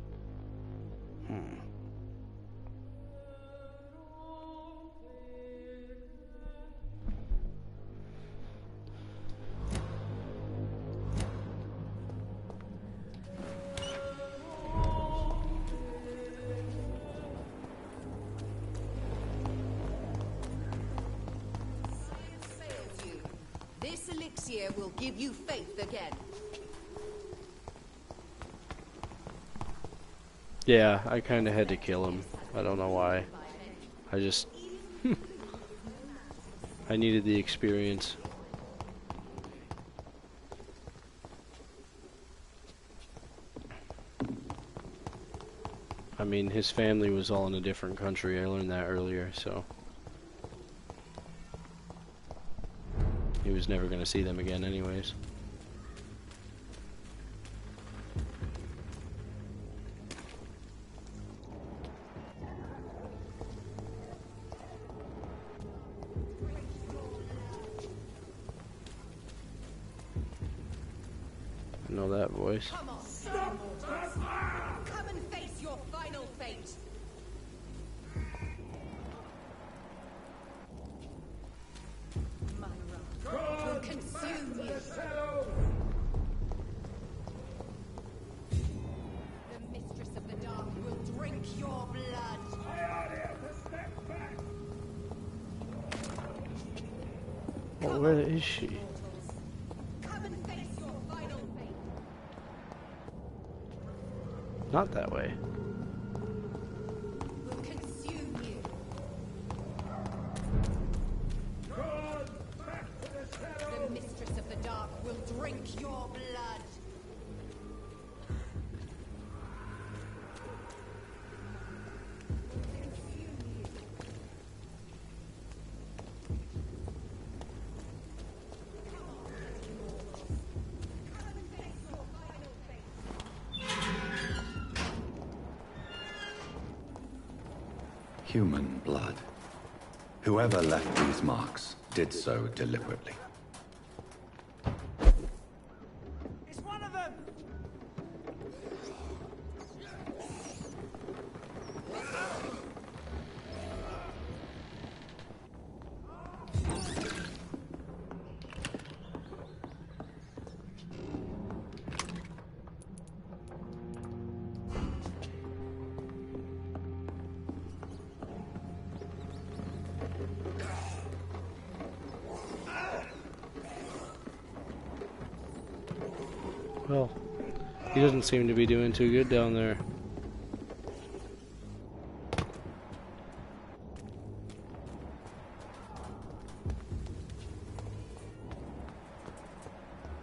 This elixir will give you faith again. Yeah, I kinda had to kill him. I don't know why. I just... I needed the experience. I mean, his family was all in a different country. I learned that earlier, so... He was never going to see them again anyways. I know that voice. Come on, come and face your final fate. My wrath will consume you. The mistress of the dark will drink your blood. Oh, where is she? Come and face your final fate. Not that way. Will consume you. The mistress of the dark will drink your blood. Human blood. Whoever left these marks did so deliberately. It's one of them! Well, he doesn't seem to be doing too good down there.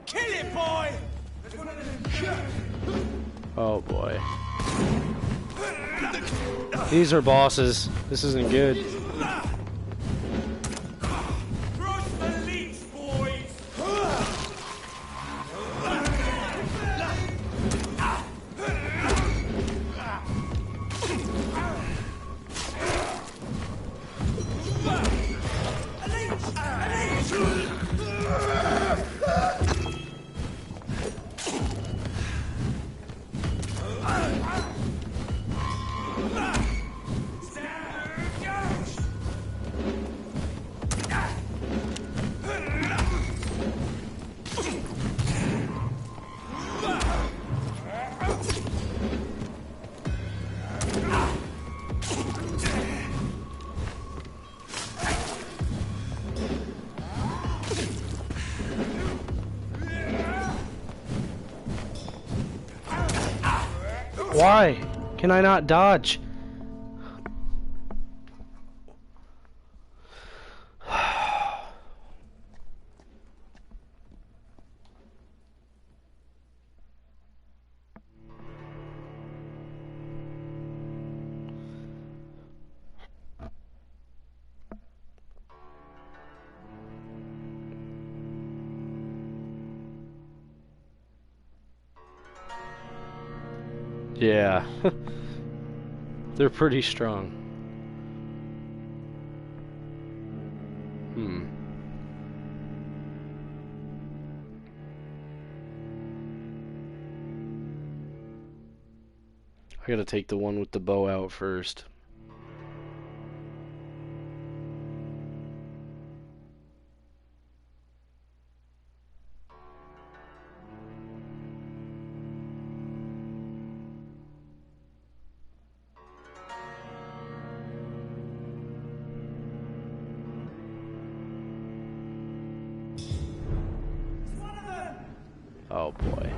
Kill it, boy! Oh boy. These are bosses. This isn't good. Crush the leech, boys! Why can I not dodge? Yeah, they're pretty strong. I gotta take the one with the bow out first. Oh boy.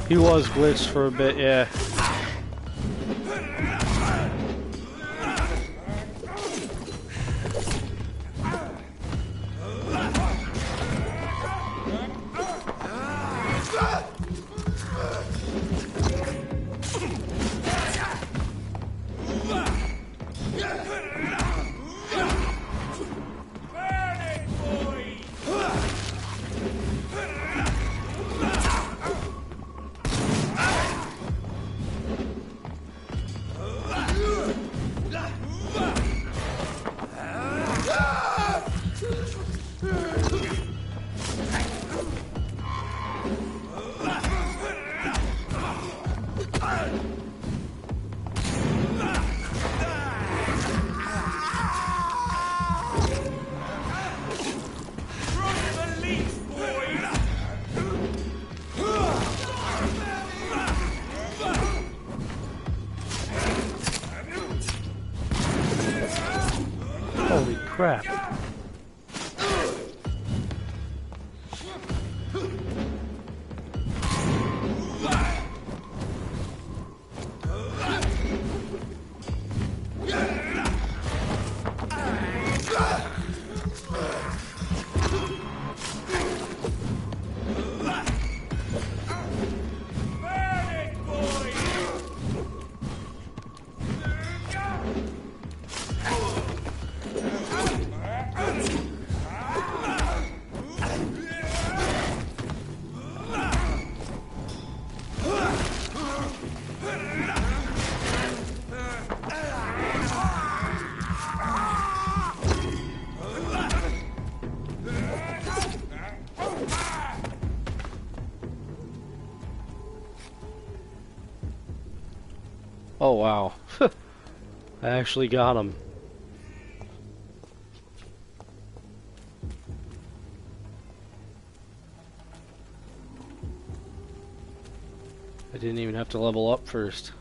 He was glitched for a bit, yeah. Holy crap. Oh wow. I actually got him. I didn't even have to level up first.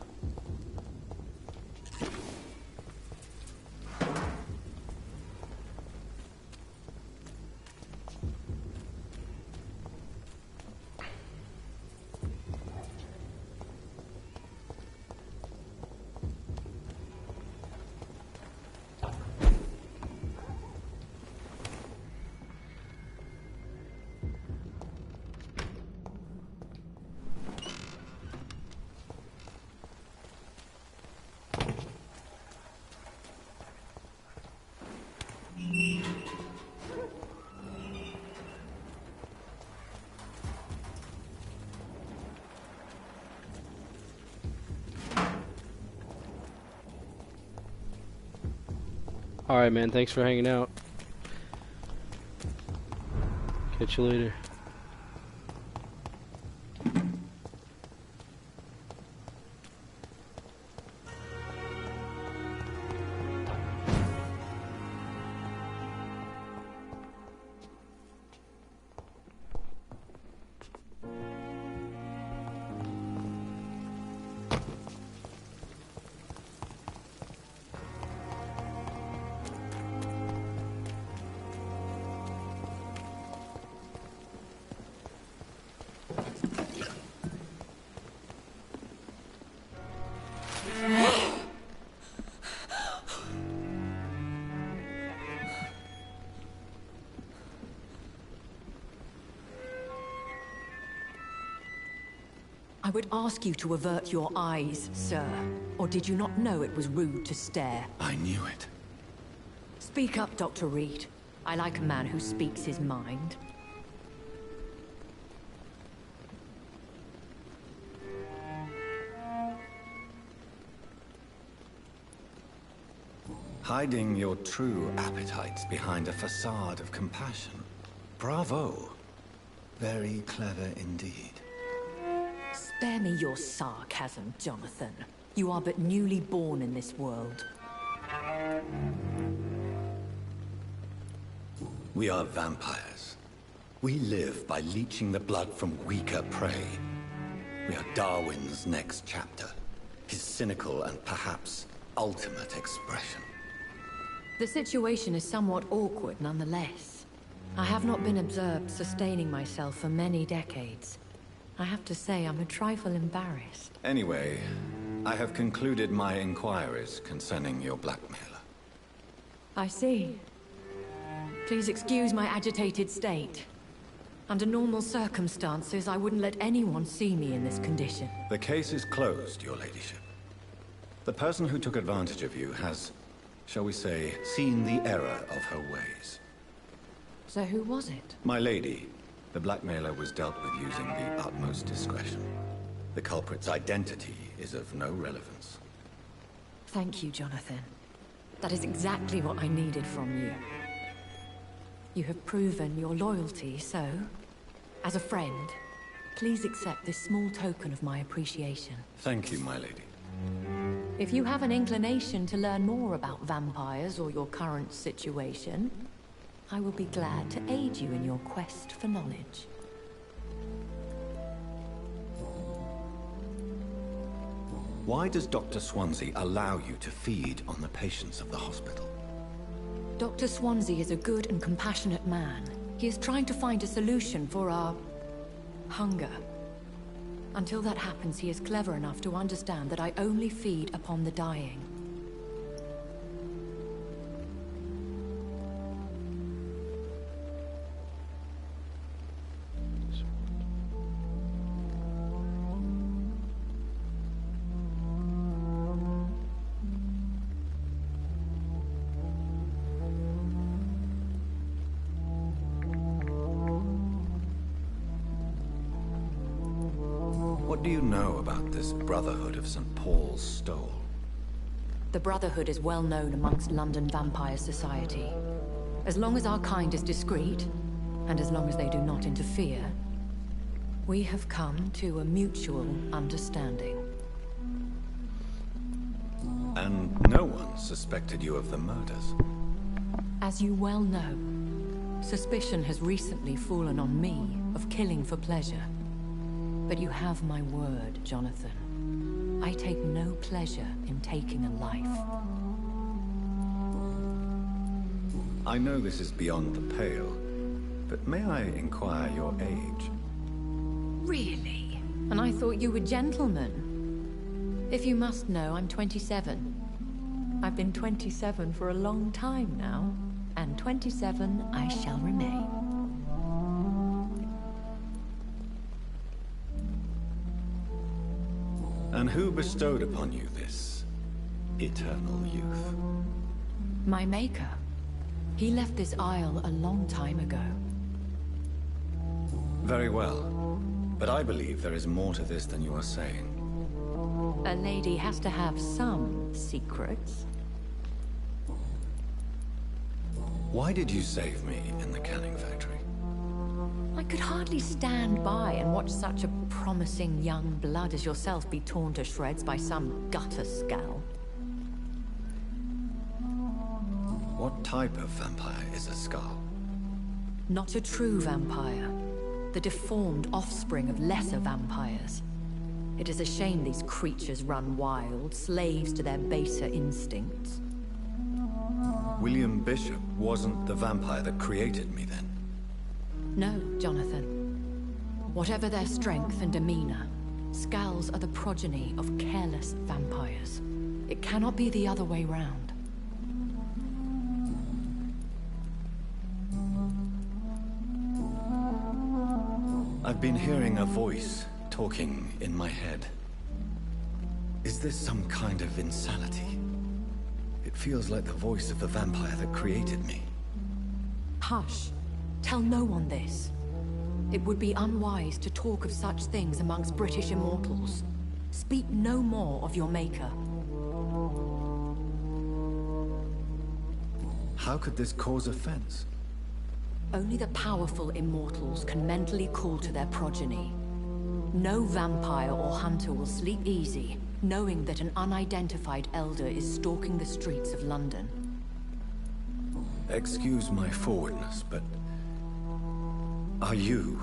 Alright, man. Thanks for hanging out. Catch you later. I would ask you to avert your eyes, sir. Or did you not know it was rude to stare? I knew it. Speak up, Dr. Reed. I like a man who speaks his mind. Hiding your true appetites behind a facade of compassion. Bravo. Very clever indeed. Spare me your sarcasm, Jonathan. You are but newly born in this world. We are vampires. We live by leeching the blood from weaker prey. We are Darwin's next chapter. His cynical and perhaps ultimate expression. The situation is somewhat awkward nonetheless. I have not been observed sustaining myself for many decades. I have to say, I'm a trifle embarrassed. Anyway, I have concluded my inquiries concerning your blackmailer. I see. Please excuse my agitated state. Under normal circumstances, I wouldn't let anyone see me in this condition. The case is closed, your ladyship. The person who took advantage of you has, shall we say, seen the error of her ways. So who was it? My lady, the blackmailer was dealt with using the utmost discretion. The culprit's identity is of no relevance. Thank you, Jonathan. That is exactly what I needed from you. You have proven your loyalty, so, as a friend, please accept this small token of my appreciation. Thank you, my lady. If you have an inclination to learn more about vampires or your current situation, I will be glad to aid you in your quest for knowledge. Why does Dr. Swansea allow you to feed on the patients of the hospital? Dr. Swansea is a good and compassionate man. He is trying to find a solution for our hunger. Until that happens, he is clever enough to understand that I only feed upon the dying. What do you know about this Brotherhood of St. Paul's Stole? The Brotherhood is well known amongst London Vampire Society. As long as our kind is discreet, and as long as they do not interfere, we have come to a mutual understanding. And no one suspected you of the murders? As you well know, suspicion has recently fallen on me of killing for pleasure. But you have my word, Jonathan. I take no pleasure in taking a life. I know this is beyond the pale, but may I inquire your age? Really? And I thought you were gentlemen. If you must know, I'm 27. I've been 27 for a long time now, and 27 I shall remain. And who bestowed upon you this eternal youth? My maker. He left this isle a long time ago. Very well. But I believe there is more to this than you are saying. A lady has to have some secrets. Why did you save me in the canning factory? I could hardly stand by and watch such a promising young blood as yourself be torn to shreds by some gutter scowl. What type of vampire is a skull? Not a true vampire. The deformed offspring of lesser vampires. It is a shame these creatures run wild, slaves to their baser instincts. William Bishop wasn't the vampire that created me then? No, Jonathan. Whatever their strength and demeanor, Skulls are the progeny of careless vampires. It cannot be the other way round. I've been hearing a voice talking in my head. Is this some kind of insanity? It feels like the voice of the vampire that created me. Hush. Tell no one this. It would be unwise to talk of such things amongst British immortals. Speak no more of your maker. How could this cause offense? Only the powerful immortals can mentally call to their progeny. No vampire or hunter will sleep easy, knowing that an unidentified elder is stalking the streets of London. Excuse my forwardness, but... are you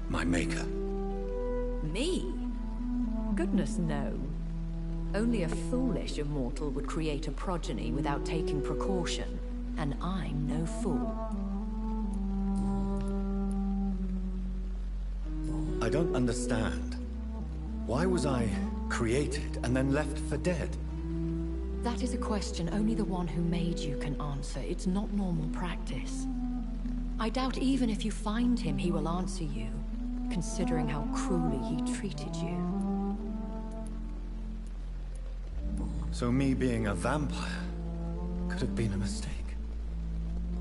my maker? Me? Goodness, no. Only a foolish immortal would create a progeny without taking precaution, and I'm no fool. I don't understand. Why was I created and then left for dead? That is a question only the one who made you can answer. It's not normal practice. I doubt even if you find him, he will answer you, considering how cruelly he treated you. So me being a vampire could have been a mistake.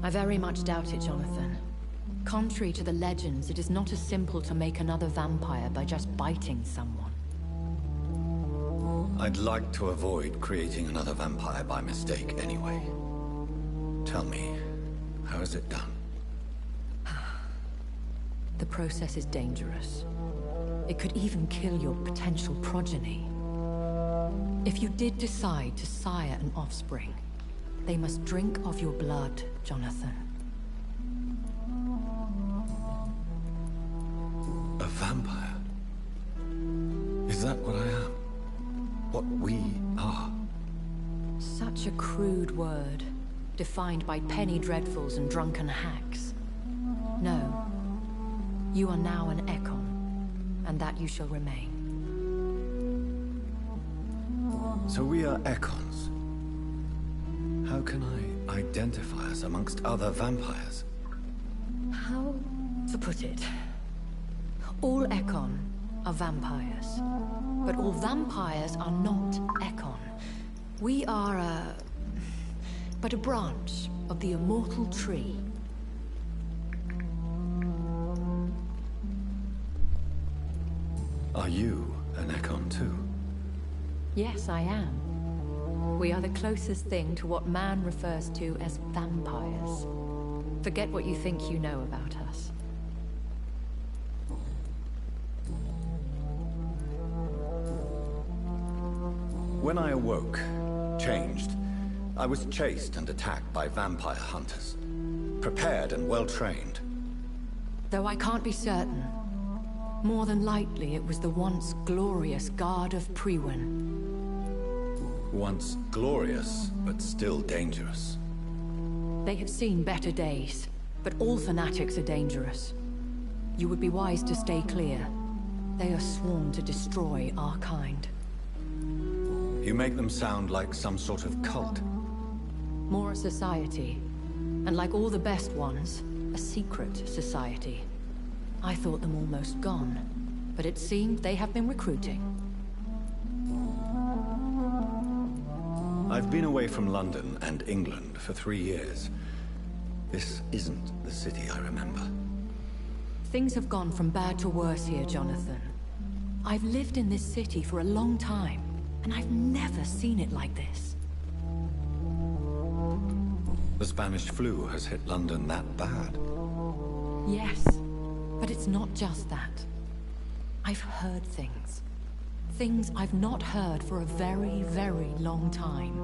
I very much doubt it, Jonathan. Contrary to the legends, it is not as simple to make another vampire by just biting someone. I'd like to avoid creating another vampire by mistake anyway. Tell me, how is it done? The process is dangerous. It could even kill your potential progeny. If you did decide to sire an offspring, they must drink of your blood, Jonathan. A vampire? Is that what I am? What we are? Such a crude word, defined by penny dreadfuls and drunken hacks. No. You are now an Ekon, and that you shall remain. So we are Ekons. How can I identify us amongst other vampires? How to put it? All Ekon are vampires, but all vampires are not Ekon. We are but a branch of the immortal tree. Are you an Ekon too? Yes, I am. We are the closest thing to what man refers to as vampires. Forget what you think you know about us. When I awoke, changed, I was chased and attacked by vampire hunters. Prepared and well-trained. Though I can't be certain, more than likely it was the once glorious Guard of Priwen. Once glorious, but still dangerous. They have seen better days, but all fanatics are dangerous. You would be wise to stay clear. They are sworn to destroy our kind. You make them sound like some sort of cult. More a society, and like all the best ones, a secret society. I thought them almost gone, but it seemed they have been recruiting. I've been away from London and England for 3 years. This isn't the city I remember. Things have gone from bad to worse here, Jonathan. I've lived in this city for a long time, and I've never seen it like this. The Spanish flu has hit London that bad. Yes, but it's not just that. I've heard things. Things I've not heard for a very, very long time.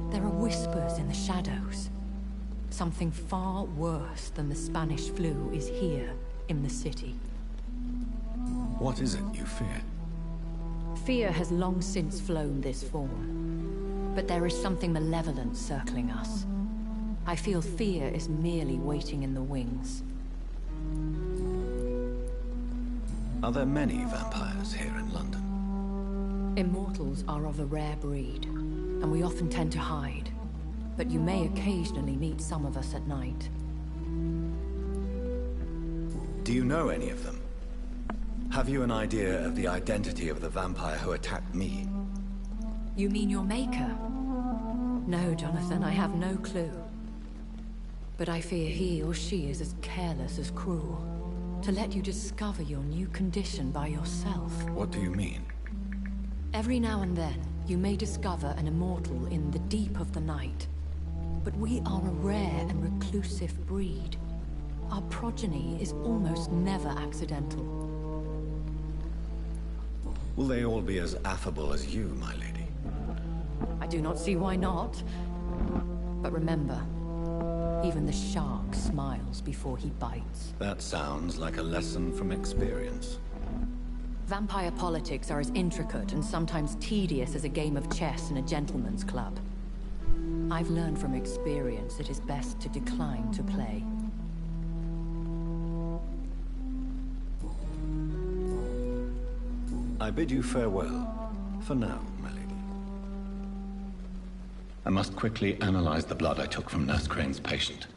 There are whispers in the shadows. Something far worse than the Spanish flu is here in the city. What is it you fear? Fear has long since flown this form. But there is something malevolent circling us. I feel fear is merely waiting in the wings. Are there many vampires here in London? Immortals are of a rare breed, and we often tend to hide. But you may occasionally meet some of us at night. Do you know any of them? Have you an idea of the identity of the vampire who attacked me? You mean your maker? No, Jonathan, I have no clue. But I fear he or she is as careless as cruel. To let you discover your new condition by yourself. What do you mean? Every now and then, you may discover an immortal in the deep of the night. But we are a rare and reclusive breed. Our progeny is almost never accidental. Will they all be as affable as you, my lady? I do not see why not. But remember, even the shark smiles before he bites. That sounds like a lesson from experience. Vampire politics are as intricate and sometimes tedious as a game of chess in a gentleman's club. I've learned from experience it is best to decline to play. I bid you farewell. For now, my lady. I must quickly analyze the blood I took from Nurse Crane's patient.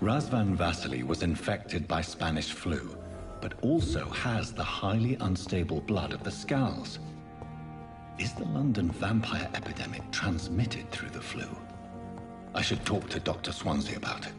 Razvan Vasily was infected by Spanish flu, but also has the highly unstable blood of the Skulls. Is the London vampire epidemic transmitted through the flu? I should talk to Dr. Swansea about it.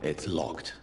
It's locked.